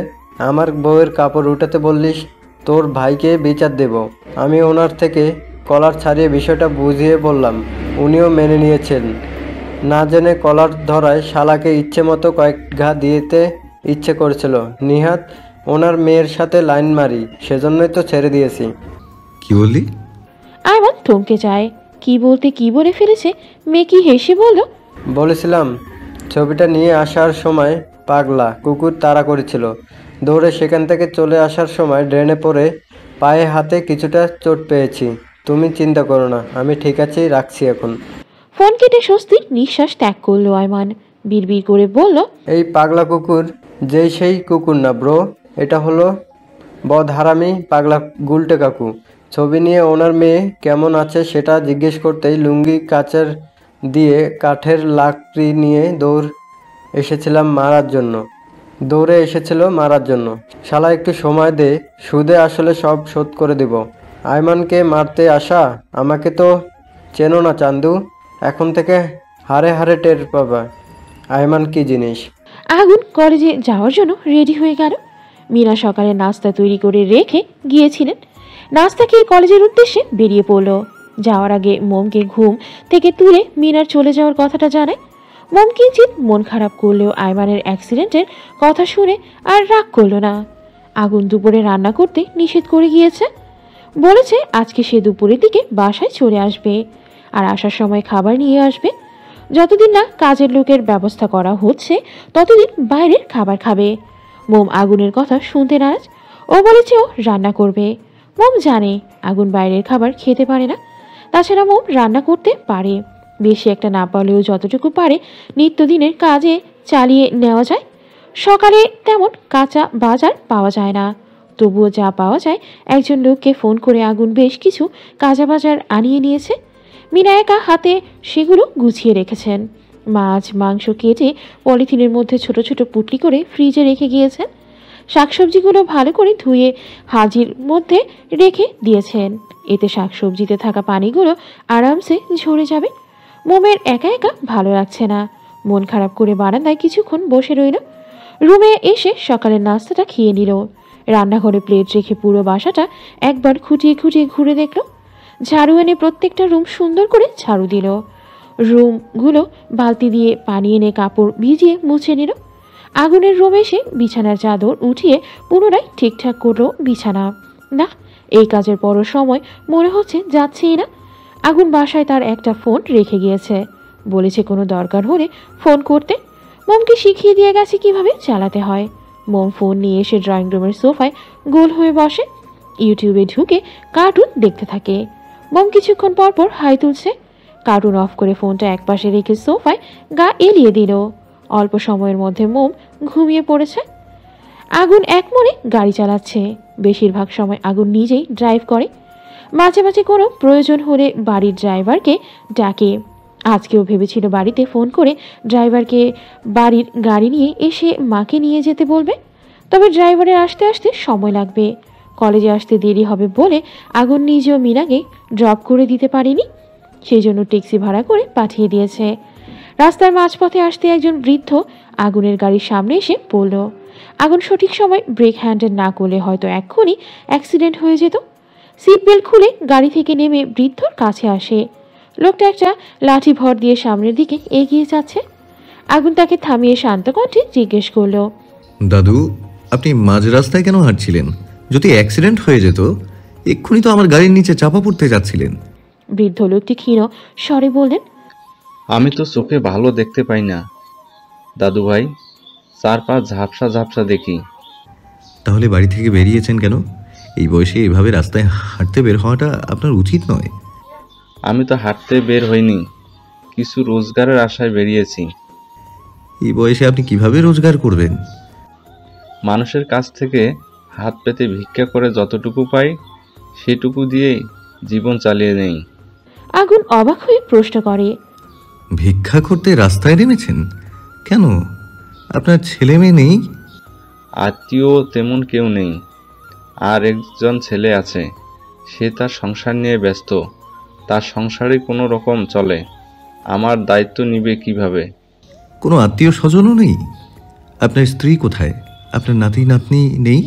আমার বউয়ের কাপড় উঠাতে বললিস, তোর ভাইকে বিচার দেব। আমি ওনার থেকে কলার ছাড়িয়ে বিষয়টা বুঝিয়ে বললাম। উনিও মেনে নিয়েছেন। না জেনে কলার ধরায় শালাকে ইচ্ছে মতো কয়েক ঘা দিতে ইচ্ছে করেছিল। নিহাত ওনার মেয়ের সাথে লাইন মারি, সেজন্যই তো ছেড়ে দিয়েছি। কি বললি? আয়মান থমকে যায়। কি বলতে কি বলে ফেলেছে মেকি হেসে বলল, বলেছিলাম ছবিটা নিয়ে আসার সময় পাগলা কুকুর তাড়া করেছিল। দৌড়ে সেখান থেকে চলে আসার সময় ড্রেনে পড়ে পায়ে হাতে কিছুটা চোট পেয়েছি। তুমি চিন্তা করো না, আমি ঠিক আছি, রাখছি এখন। ফোন কেটে স্বস্তির নিঃশ্বাস ত্যাগ করলো আয়মান। বিড়বিড় করে বলল, এই পাগলা কুকুর যেই সেই কুকুর না ব্রো, এটা হলো বদহারামি পাগলা গুলটে কাকু। ছবি নিয়ে ওনার মেয়ে কেমন আছে সেটা জিজ্ঞেস করতেই লুঙ্গি কাচের দিয়ে কাঠের লাকড়ি নিয়ে দৌড়ে এসেছিল মারার জন্য। শালা একটু সময় দে, সুদে আসলে সব শোধ করে দিব। আয়মানকে মারতে আসা, আমাকে তো চেনো না চান্দু, এখন থেকে হারে হারে টের পাবা আয়মান কি জিনিস। আগুন কলেজে যাওয়ার জন্য রেডি হয়ে গেল। মিনা সকালে নাস্তা তৈরি করে রেখে গিয়েছিলেন। নাস্তা খেয়ে কলেজের উদ্দেশ্যে বেরিয়ে পড়ল। যাওয়ার আগে মোমকে ঘুম থেকে তুলে মিনার চলে যাওয়ার কথাটা জানায়। মোম কিঞ্চিত মন খারাপ করলেও আয়মানের অ্যাক্সিডেন্টের কথা শুনে আর রাগ করল না। আগুন দুপুরে রান্না করতে নিষেধ করে গিয়েছে। বলেছে আজকে সে দুপুরের দিকে বাসায় চলে আসবে, আর আসার সময় খাবার নিয়ে আসবে। যতদিন না কাজের লোকের ব্যবস্থা করা হচ্ছে ততদিন বাইরের খাবার খাবে। মোম আগুনের কথা শুনতে নারাজ। ও বলেছে ও রান্না করবে। মোম জানে আগুন বাইরের খাবার খেতে পারে না। তাছাড়া মোম রান্না করতে পারে, বেশি একটা না পারলেও যতটুকু পারে নিত্যদিনের কাজে চালিয়ে নেওয়া যায়। সকালে তেমন কাঁচা বাজার পাওয়া যায় না, তবুও যা পাওয়া যায় একজন লোককে ফোন করে আগুন বেশ কিছু কাঁচা বাজার আনিয়ে নিয়েছে। মিনা একা হাতে সেগুলো গুছিয়ে রেখেছেন। মাছ মাংস কেটে পলিথিনের মধ্যে ছোট ছোট পুটলি করে ফ্রিজে রেখে গিয়েছেন। শাকসবজিগুলো ভালো করে ধুয়ে হাজির মধ্যে রেখে দিয়েছেন, এতে শাকসবজিতে থাকা পানিগুলো আরামসে ঝরে যাবে। মোমের একা একা ভালো লাগছে না, মন খারাপ করে বারান্দায় কিছুক্ষণ বসে রইল। রুমে এসে সকালের নাস্তাটা খেয়ে নিল। রান্নাঘরে প্লেট রেখে পুরো বাসাটা একবার খুঁটিয়ে খুঁটিয়ে ঘুরে দেখল। ঝাড়ু এনে প্রত্যেকটা রুম সুন্দর করে ঝাড়ু দিল। রুমগুলো বালতি দিয়ে পানি এনে কাপড় ভিজিয়ে মুছে নিল। আগুনের রুমে এসে বিছানার চাদর উঠিয়ে পুনরায় ঠিকঠাক করলো বিছানা। না, এই কাজের বড় সময় মনে হচ্ছে যাচ্ছেই না। আগুন বাসায় তার একটা ফোন রেখে গিয়েছে, বলেছে কোনো দরকার হলে ফোন করতে। মোমকে শিখিয়ে দিয়ে গেছে কিভাবে চালাতে হয়। মোম ফোন নিয়ে এসে ড্রয়িং রুমের সোফায় গোল হয়ে বসে, ইউটিউবে ঢুকে কার্টুন দেখতে থাকে। মোম কিছুক্ষণ পর পর হাই তুলছে। কার্টুন অফ করে ফোনটা একপাশে রেখে সোফায় গা এলিয়ে দিল। অল্প সময়ের মধ্যে মোম ঘুমিয়ে পড়েছে। আগুন এক মনে গাড়ি চালাচ্ছে। বেশিরভাগ সময় আগুন নিজেই ড্রাইভ করে, মাঝে মাঝে কোনো প্রয়োজন হলে বাড়ির ড্রাইভারকে ডাকে। আজকেও ভেবেছিল বাড়িতে ফোন করে ড্রাইভারকে বাড়ির গাড়ি নিয়ে এসে মাকে নিয়ে যেতে বলবে, তবে ড্রাইভারের আসতে আসতে সময় লাগবে। কলেজে আসতে দেরি হবে বলে আগুন নিজেও মিনাকে ড্রপ করে দিতে পারেনি, সেই জন্য ট্যাক্সি ভাড়া করে পাঠিয়ে দিয়েছে। রাস্তার মাঝপথে আসতে একজন বৃদ্ধ আগুনের গাড়ির সামনে এসে পড়ল। আগুন সঠিক সময় ব্রেক হ্যান্ডেল না করলে হয়তো এক্ষুনি অ্যাক্সিডেন্ট হয়ে যেত। সিট বেল্ট খুলে গাড়ি থেকে নেমে বৃদ্ধর কাছে আসে। লোকটা একটা লাঠি ভর দিয়ে সামনের দিকে এগিয়ে যাচ্ছে। আগুন তাকে থামিয়ে শান্ত কণ্ঠে জিজ্ঞেস করলো, দাদু, আপনি মাঝ রাস্তায় কেন হাঁটছিলেন? যদি অ্যাক্সিডেন্ট হয়ে যেত এক্ষুনি তো আমার গাড়ির নিচে চাপা পড়তে যাচ্ছিলেন। বৃদ্ধ লোকটি ক্ষীণ স্বরে বললেন, আমি তো চোখে ভালো দেখতে পাই না দাদু ভাই, চারপাশ ঝাপসা ঝাপসা দেখি। তাহলে বাড়ি থেকে বেরিয়েছেন কেন? এই বয়সে এভাবে রাস্তায় হাঁটতে বের হওয়াটা আপনার উচিত নয়। আমি তো হাঁটতে বের হইনি, কিছু রোজগারের আশায় বেরিয়েছি। এই বয়সে আপনি কিভাবে রোজগার করবেন? মানুষের কাছ থেকে হাত পেতে ভিক্ষা করে যতটুকু পাই সেটুকু দিয়েই জীবন চালিয়ে নেই। আগুন অবাক হয়ে প্রশ্ন করে, ভিক্ষা করতে রাস্তায় নেমেছেন কেন? আপনার ছেলে মেয়ে নেই? আত্মীয় তেমন কেউ নেই, আর একজন ছেলে আছে, সে তার সংসার নিয়ে ব্যস্ত। তার সংসারে কোনো রকম চলে, আমার দায়িত্ব নিবে কিভাবে? কোনো আত্মীয় স্বজনও নেই? আপনার স্ত্রী কোথায়? আপনার নাতি নাতনি নেই?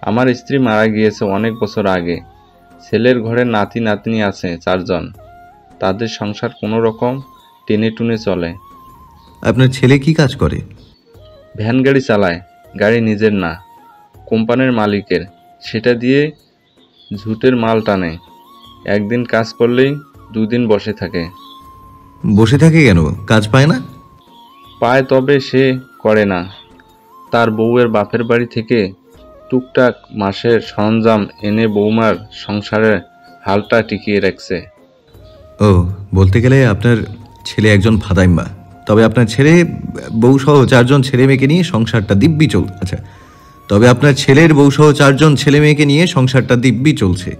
আমার স্ত্রী মারা গিয়েছে অনেক বছর আগে। ছেলের ঘরে নাতি নাতনি আছে 4 জন, তাদের সংসার কোনো রকম টেনে টুনে চলে। আপনার ছেলে কি কাজ করে? ভ্যান গাড়ি চালায়, গাড়ি নিজের না, কোম্পানির মালিকের, সেটা দিয়ে ঝুটের মাল টানে। একদিন কাজ করলেই 2 দিন বসে থাকে। বসে থাকে কেন? কাজ পায় না? পায়, তবে সে করে না। তার বউয়ের বাপের বাড়ি থেকে টুকটাক মাসের সরঞ্জাম এনে বৌমার সংসারের হালটা টিকিয়ে রাখছে। ও, বলতে গেলে আপনার ছেলে একজন ফাদাইম্মা। তবে আপনার ছেলে বউ সহ 4 জন ছেলে মেয়েকে নিয়ে সংসারটা দিব্যি আচ্ছা, তবে আপনার ছেলের বউ সহ 4 জন ছেলে মেয়েকে নিয়ে সংসারটা দিব্যি চলছে,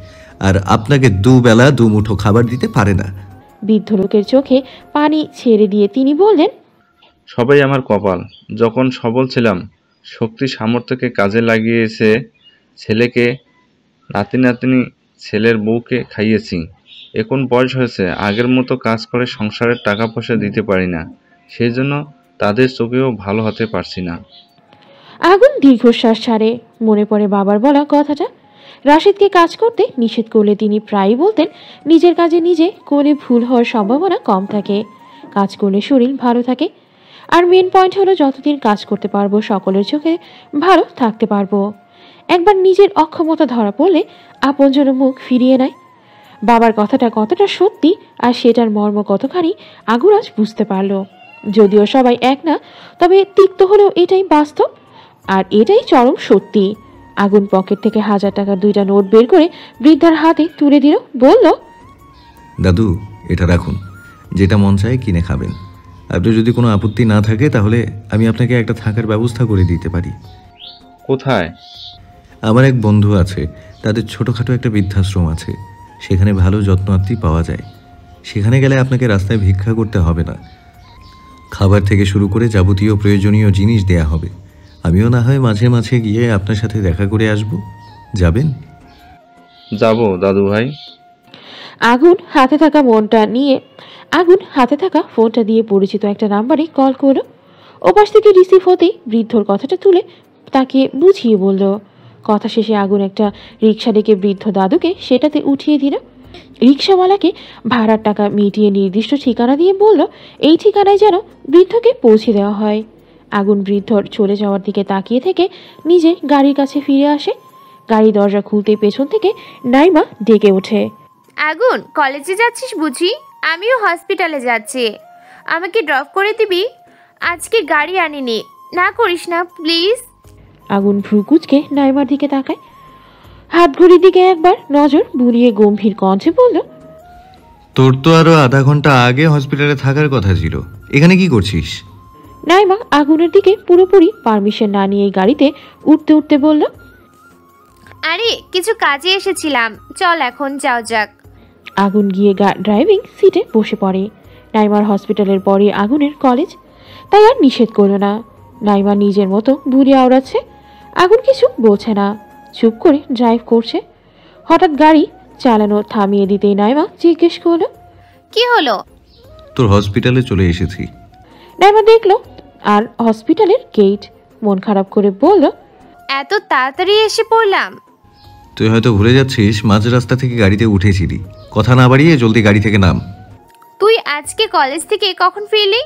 আর আপনাকে দুবেলা 2 মুঠো খাবার দিতে পারে না। বৃদ্ধ লোকের চোখে পানি ছেড়ে দিয়ে তিনি বললেন, সবাই আমার কপাল। যখন সবল ছিলাম, শক্তি সামর্থ্যকে কাজে লাগিয়েছে, ছেলেকে, নাতি নাতনি, ছেলের বউকে খাইয়েছি। এখন বয়স হয়েছে, আগের মতো কাজ করে সংসারের টাকা পয়সা দিতে পারি না, সেই জন্য তাদের চোখেও ভালো হতে পারছি না। আগুন দীর্ঘশ্বাস ছাড়ে। মনে পড়ে বাবার বলা কথাটা। রাশিদকে কাজ করতে নিষেধ করলে তিনি প্রায়ই বলতেন, নিজের কাজে নিজে করলে ভুল হওয়ার সম্ভাবনা কম থাকে, কাজ করলে শরীর ভালো থাকে। আর মেন পয়েন্ট হলো যতদিন কাজ করতে পারবো সকলের চোখে ভালো থাকতে পারবো। একবার নিজের অক্ষমতা ধরা পড়লে আপনজন মুখ ফিরিয়ে নেয়। বাবার কথাটা কতটা সত্যি আর সেটার মর্ম কতখানি আগুন আজ বুঝতে পারল। যদিও সবাই এক না, তবে তিক্ত হলেও এটাই বাস্তব আর এটাই চরম সত্যি। আগুন পকেট থেকে 1000 টাকার 2টা নোট বের করে বৃদ্ধার হাতে তুলে দিল, বলল, দাদু এটা রাখুন, যেটা মন চায় কিনে খাবেন। আপনার যদি কোনো আপত্তি না থাকে তাহলে আমি আপনাকে একটা থাকার ব্যবস্থা করে দিতে পারি। কোথায়? আমার এক বন্ধু আছে, তাদের ছোটোখাটো একটা বৃদ্ধাশ্রম আছে, সেখানে ভালো যত্নার্থী পাওয়া যায়। সেখানে গেলে আপনাকে রাস্তায় ভিক্ষা করতে হবে না, খাবার থেকে শুরু করে যাবতীয় প্রয়োজনীয় জিনিস দেয়া হবে। আমিও না হয় মাঝে মাঝে গিয়ে আপনার সাথে দেখা করে আসব, যাবেন? যাব দাদু ভাই। আগুন হাতে থাকা ফোনটা দিয়ে পরিচিত একটা নাম্বারে কল করলো। ওপাশ থেকে রিসিভ হতেই বৃদ্ধর কথাটা তুলে তাকে বুঝিয়ে বলল। কথা শেষে আগুন একটা রিক্সা ডেকে বৃদ্ধ দাদুকে সেটাতে উঠিয়ে দিল। রিক্সাওয়ালাকে ভাড়ার টাকা মিটিয়ে নির্দিষ্ট ঠিকানা দিয়ে বলল এই ঠিকানায় যেন বৃদ্ধকে পৌঁছে দেওয়া হয়। আগুন বৃদ্ধর চলে যাওয়ার দিকে তাকিয়ে থেকে নিজের গাড়ির কাছে ফিরে আসে। গাড়ি দরজা খুলতে পেছন থেকে নাইমা ডেকে ওঠে, আগুন, কলেজে যাচ্ছিস বুঝি? আমিও হসপিটালে যাচ্ছি, আমাকে ড্রপ করে দিবি? আজকে গাড়ি আনিনি, না করিস না প্লিজ। আগুন ভ্রু কুঁচকে নাইমার দিকে তাকায়, হাত ঘড়ির দিকে একবার নজর বুলিয়ে গম্ভীর কণ্ঠে বলল, তোর তো আরো আধা ঘন্টা আগে হসপিটালে থাকার কথা ছিল, এখানে কি করছিস? নাইমা আগুনের দিকে পুরোপুরি পারমিশন না নিয়ে গাড়িতে উঠতে উঠতে বলল, আরে কিছু কাজে এসেছিলাম, চল এখন যাও যাক। আগুন গিয়ে ড্রাইভিং সিটে বসে পড়ে। নাইমার হসপিটালের পরে আগুনের কলেজ, তাই আর নিষেধ করল না। নাইমা নিজের মতো বুড়ি আওড়াচ্ছে, আগুন কিছু বলছে না, চুপ করে ড্রাইভ করছে। হঠাৎ গাড়ি চালানো থামিয়ে দিতেই নাইমা জিজ্ঞেস করল, কি হলো? তোর হসপিটালে চলে এসেছি। নাইমা দেখলো আর হসপিটালের গেট, মন খারাপ করে বলল, এত তাড়াতাড়ি এসে পড়লাম। তুই হয়তো ভুলে যাচ্ছিস মাঝ রাস্তা থেকে গাড়িতে উঠেছিলি। কথা না বাড়িয়ে জলদি গাড়ি থেকে নাম। তুই আজকে কলেজ থেকে কখন ফিরলি?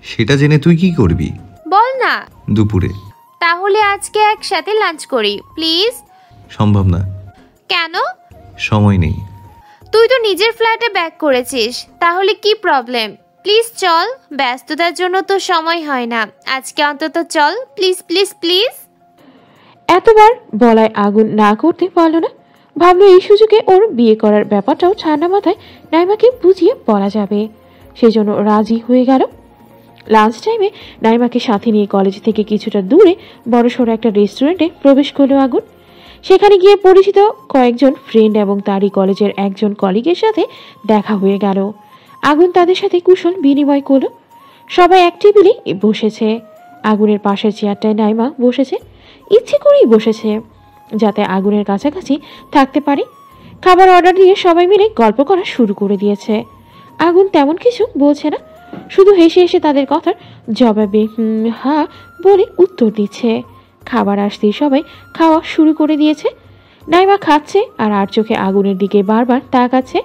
সেটা জেনে তুই কি করবি? বল না। দুপুরে। তাহলে আজকে একসাথে লাঞ্চ করি প্লিজ। সম্ভব না। কেন? সময় নেই। তুই তো নিজের ফ্ল্যাটে ব্যাক করেছিস, তাহলে কি প্রবলেম? প্লিজ চল, ব্যস্ততার জন্য তো সময় হয় না, আজকে অন্তত চল প্লিজ প্লিজ প্লিজ। এতবার বলায় আগুন না করতে পারল না। ভাবলো এই সুযোগে ওর বিয়ে করার ব্যাপারটাও ঠান্ডা মাথায় নাইমাকে বুঝিয়ে বলা যাবে, সেজন্য রাজি হয়ে গেল। লাঞ্চ টাইমে নাইমাকে সাথে নিয়ে কলেজ থেকে কিছুটা দূরে বড়সড় একটা রেস্টুরেন্টে প্রবেশ করলো আগুন। সেখানে গিয়ে পরিচিত কয়েকজন ফ্রেন্ড এবং তারই কলেজের একজন কলিগের সাথে দেখা হয়ে গেল। আগুন তাদের সাথে কুশল বিনিময় করলো। সবাই এক টেবিলে বসেছে। আগুনের পাশের চেয়ারটায় নাইমা বসেছে, ইচ্ছে করেই বসেছে যাতে আগুনের কাছাকাছি থাকতে পারে। খাবার অর্ডার দিয়ে সবাই মিলে গল্প করা শুরু করে দিয়েছে। আগুন তেমন কিছু বলছে না, শুধু হেসে হেসে তাদের কথার জবাবে হা বলে উত্তর দিচ্ছে। খাবার আসতেই সবাই খাওয়া শুরু করে দিয়েছে। নাইমা খাচ্ছে আর চোখে আগুনের দিকে বারবার তাকাচ্ছে।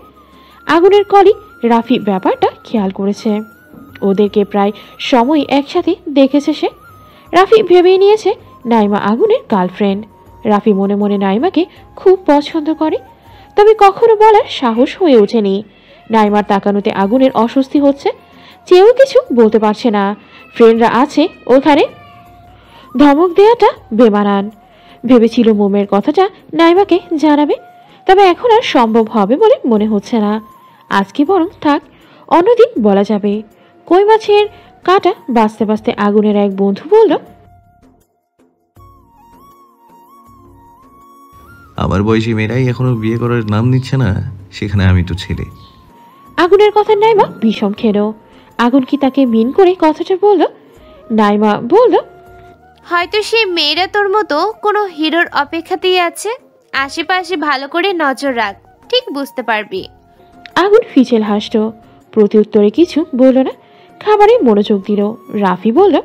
আগুনের কলিগ রাফি ব্যাপারটা খেয়াল করেছে, ওদেরকে প্রায় সময় একসাথে দেখেছে সে। রাফি ভেবেই নিয়েছে নাইমা আগুনের গার্লফ্রেন্ড। রাফি মনে মনে নাইমাকে খুব পছন্দ করে, তবে কখনো বলার সাহস হয়ে ওঠেনি। নাইমার তাকানোতে আগুনের অস্বস্তি হচ্ছে, চেয়েও কিছু বলতে পারছে না। ফ্রেন্ডরা আছে ওখানে, ধমক দেওয়াটা বেমানান। ভেবেছিল মোমের কথাটা নাইমাকে জানাবে, তবে এখন আর সম্ভব হবে বলে মনে হচ্ছে না। আজকে বরং থাক, অন্যদিন বলা যাবে। কই মাছের কাঁটা বাঁচতে বাঁচতে আগুনের এক বন্ধু বলল, আমার বয়সী মেয়েরাই এখনো বিয়ে করার নাম নিচ্ছে না, সেখানে আমি তো ছেলে। আগুনের কথা নাইমা বিষম খেল। আগুন কি তাকে মিন করে কথাটা বলল? নাইমা বলল, হয়তো সেই মেয়েরা তোর মতো কোনো হিরোর অপেক্ষাতেই আছে, আশেপাশে ভালো করে নজর রাখ, ঠিক বুঝতে পারবি। আগুন ফিচেল হাসল, প্রতি উত্তরে কিছু বলল না, খাবারে মনোযোগ দিল। রাফি বলল,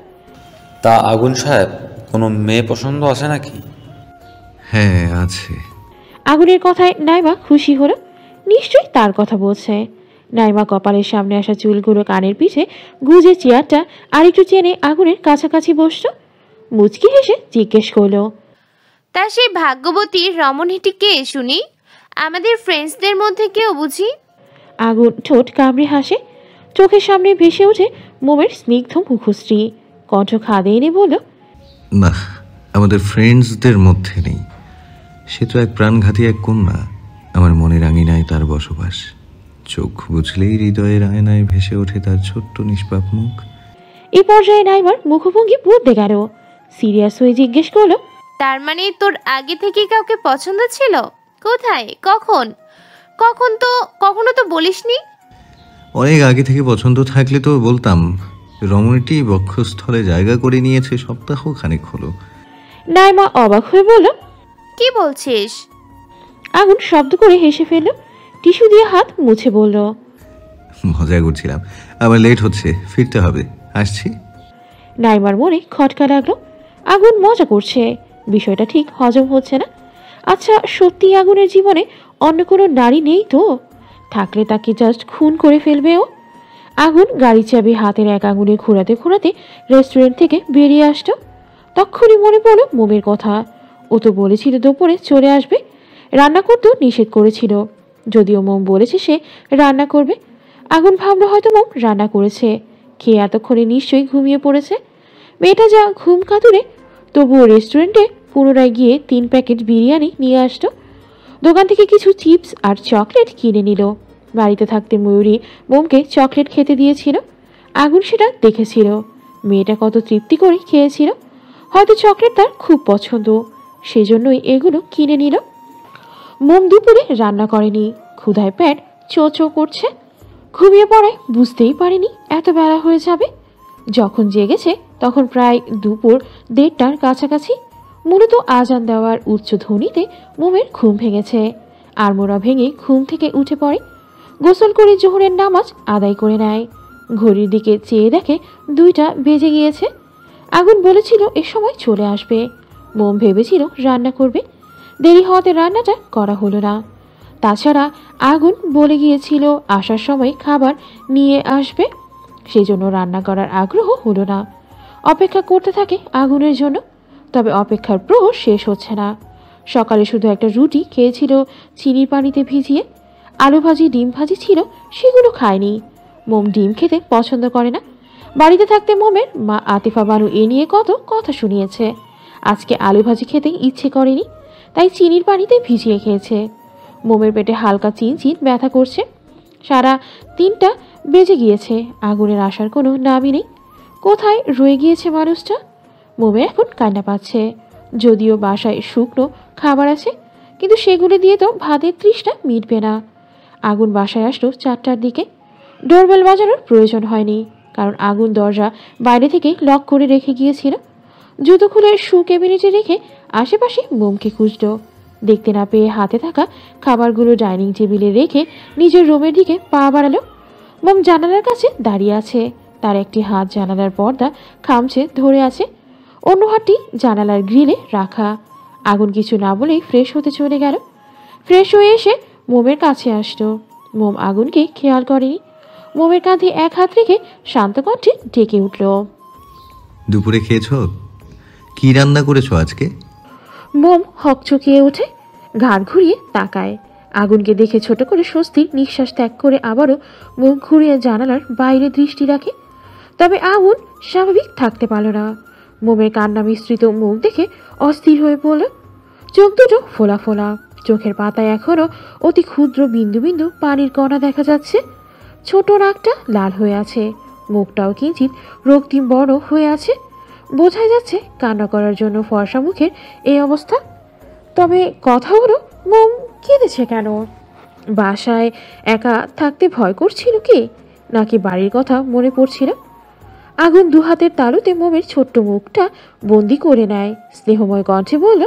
তা আগুন সাহেব, কোনো মেয়ে পছন্দ আছে নাকি? হ্যাঁ আছে। আগুনের কথায় নাইমা খুশি হলো, নিশ্চয়ই তার কথা বলছে। নাইমা কপালের সামনে আসা চুলগুলো কানের পিছে গুজে চেয়ারটা আরেকটু চেনে আগুনের কাছাকাছি বসল। মুচকি হেসে জিজ্ঞেস করলো, তা সেই ভাগ্যবতী রমণীটি কে শুনি? আমাদের ফ্রেন্ডসদের মধ্যে কেউ বুঝি? আগুন ঠোঁট কামড়ে হাসে। চোখের সামনে ভেসে ওঠে মোমের স্নিগ্ধ মুখশ্রী। কণ্ঠ খাদে এনে বলল, না, আমাদের ফ্রেন্ডসদের মধ্যে নেই। সে তো এক প্রাণঘাতী এক কন্যা। আমার মনের আঙিনায় তার বসবাস। চোখ বুঝলেই হৃদয়ের আয়নায় ভেসে ওঠে তার ছোট্ট নিষ্পাপ মুখ। এই পর্যায়ে নাইমার মুখভঙ্গি বদলে গেল। সিরিয়াস হয়ে জিজ্ঞেস করলো, তার মানে তোর আগে থেকে কাউকে পছন্দ ছিল? কোথায়, কখন? কখনো তো বলিসনি। অনেক আগে থেকে পছন্দ থাকলে তো বলতাম। রমণীটি বক্ষস্থলে জায়গা করে নিয়েছে সপ্তাহ খানেক হলো। নাইমা অবাক হয়ে বলল, কি বলছিস? আগুন শব্দ করে হেসে ফেলল। টিস্যু দিয়ে হাত মুছে বলল, মজা করছিলাম। আবার লেট হচ্ছে, ফিরতে হবে, আসছি। নাইমার মনে খটকা লাগলো। আগুন মজা করছে, বিষয়টা ঠিক হজম হচ্ছে না। আচ্ছা, সত্যি আগুনের জীবনে অন্য কোনো নারী নেই তো? থাকলে তাকে জাস্ট খুন করে ফেলবে ও। আগুন গাড়ির চাবি হাতের এক আঙুলে ঘোরাতে ঘোরাতে রেস্টুরেন্ট থেকে বেরিয়ে আসতো। তখনই মনে পড়ল মোমের কথা। ও তো বলেছিল দুপুরে চলে আসবে। রান্না করতেও নিষেধ করেছিল, যদিও মোম বলেছে সে রান্না করবে। আগুন ভাবলো হয়তো মোম রান্না করেছে। খেয়ে এতক্ষণে নিশ্চয়ই ঘুমিয়ে পড়েছে। মেয়েটা যা ঘুম কাতুরে, তবুও রেস্টুরেন্টে পুনরায় গিয়ে 3 প্যাকেট বিরিয়ানি নিয়ে আসতো। দোকান থেকে কিছু চিপস আর চকলেট কিনে নিল। বাড়িতে থাকতে ময়ূরী মোমকে চকলেট খেতে দিয়েছিল। আগুন সেটা দেখেছিল। মেয়েটা কত তৃপ্তি করে খেয়েছিল। হয়তো চকলেট তার খুব পছন্দ, সেজন্যই এগুলো কিনে নিল। মোম দুপুরে রান্না করেনি। ক্ষুধায় পেট চো চো করছে। ঘুমিয়ে পড়ায় বুঝতেই পারেনি এত বেলা হয়ে যাবে। যখন জেগেছে তখন প্রায় দুপুর 1:30টার কাছাকাছি। মূলত আজান দেওয়ার উচ্চ ধ্বনিতে মোমের ঘুম ভেঙেছে। আড়মোড়া ভেঙে ঘুম থেকে উঠে পড়ে। গোসল করে জোহরের নামাজ আদায় করে নেয়। ঘড়ির দিকে চেয়ে দেখে 2টা বেজে গিয়েছে। আগুন বলেছিল এ সময় চলে আসবে। মোম ভেবেছিল রান্না করবে। দেরি হওয়াতে রান্নাটা করা হলো না। তাছাড়া আগুন বলে গিয়েছিল আসার সময় খাবার নিয়ে আসবে, সেজন্য রান্না করার আগ্রহ হলো না। অপেক্ষা করতে থাকে আগুনের জন্য। তবে অপেক্ষার প্রহর শেষ হচ্ছে না। সকালে শুধু একটা রুটি খেয়েছিল চিনির পানিতে ভিজিয়ে। আলু ভাজি, ডিম ভাজি ছিল, সেগুলো খায়নি। মোম ডিম খেতে পছন্দ করে না। বাড়িতে থাকতে মোমের মা আতিফা বানু এ নিয়ে কত কথা শুনিয়েছে। আজকে আলু ভাজি খেতে ইচ্ছে করেনি, তাই চিনির পানিতে ভিজিয়ে খেয়েছে। মোমের পেটে হালকা চিনচিন ব্যথা করছে। 3:30 বেজে গিয়েছে। আগুনের আসার কোনো নামই নেই। কোথায় রয়ে গিয়েছে মানুষটা? মোমে এখন কান্না পাচ্ছে। যদিও বাসায় শুকনো খাবার আছে, কিন্তু সেগুলো দিয়ে তো ভাতের তৃষ্ণা মিটবে না। আগুন বাসায় আসলো 4টার দিকে। ডোরবেল বাজানোর প্রয়োজন হয়নি, কারণ আগুন দরজা বাইরে থেকে লক করে রেখে গিয়েছিল। জুতো খুলে শু ক্যাবিনেটে রেখে আশেপাশে মোমকে খুঁজল। দেখতে না পেয়ে হাতে থাকা খাবারগুলো ডাইনিং টেবিলে রেখে নিজের রুমের দিকে পা বাড়ালো। মোম জানালার কাছে দাঁড়িয়ে আছে। তার একটি হাত জানালার পর্দা খামচে ধরে আছে, অন্য হাতটি জানালার গ্রিলে রাখা। আগুন কিছু না বলেই ফ্রেশ হতে চলে গেল। ফ্রেশ হয়ে এসে মোমের কাছে আসলো। মোম আগুনকে খেয়াল করেনি। মোমের কাঁধে এক হাত রেখে শান্ত কণ্ঠে ডেকে উঠল, দুপুরে খেয়েছ? কি রান্না করেছো আজকে? মোম হকচকিয়ে ওঠে, ঘাড় ঘুরিয়ে তাকায়। আগুনকে দেখে ছোট করে স্বস্তির নিঃশ্বাস ত্যাগ করে আবারও মুখ ঘুরিয়ে জানালার বাইরে দৃষ্টি রাখে। তবে আগুন স্বাভাবিক থাকতে পারল না। মোমের কান্না মিশ্রিত মুখ দেখে অস্থির হয়ে পড়ল। চোখ দুটো ফোলা ফোলা, চোখের পাতায় এখনো অতি ক্ষুদ্র বিন্দু বিন্দু পানির কণা দেখা যাচ্ছে। ছোট নাকটা লাল হয়ে আছে, মুখটাও কিঞ্চিত রক্তিম বড় হয়ে আছে। বোঝাই যাচ্ছে কান্না করার জন্য ফর্সা মুখের এই অবস্থা। তবে কথা হলো, মোম কেঁদেছে কেন? বাসায় একা থাকতে ভয় করছিল কি, নাকি বাড়ির কথা মনে পড়ছিল? আগুন 2 হাতের তালুতে মোমের ছোট্ট মুখটা বন্দি করে নেয়। স্নেহময় কণ্ঠে বলল,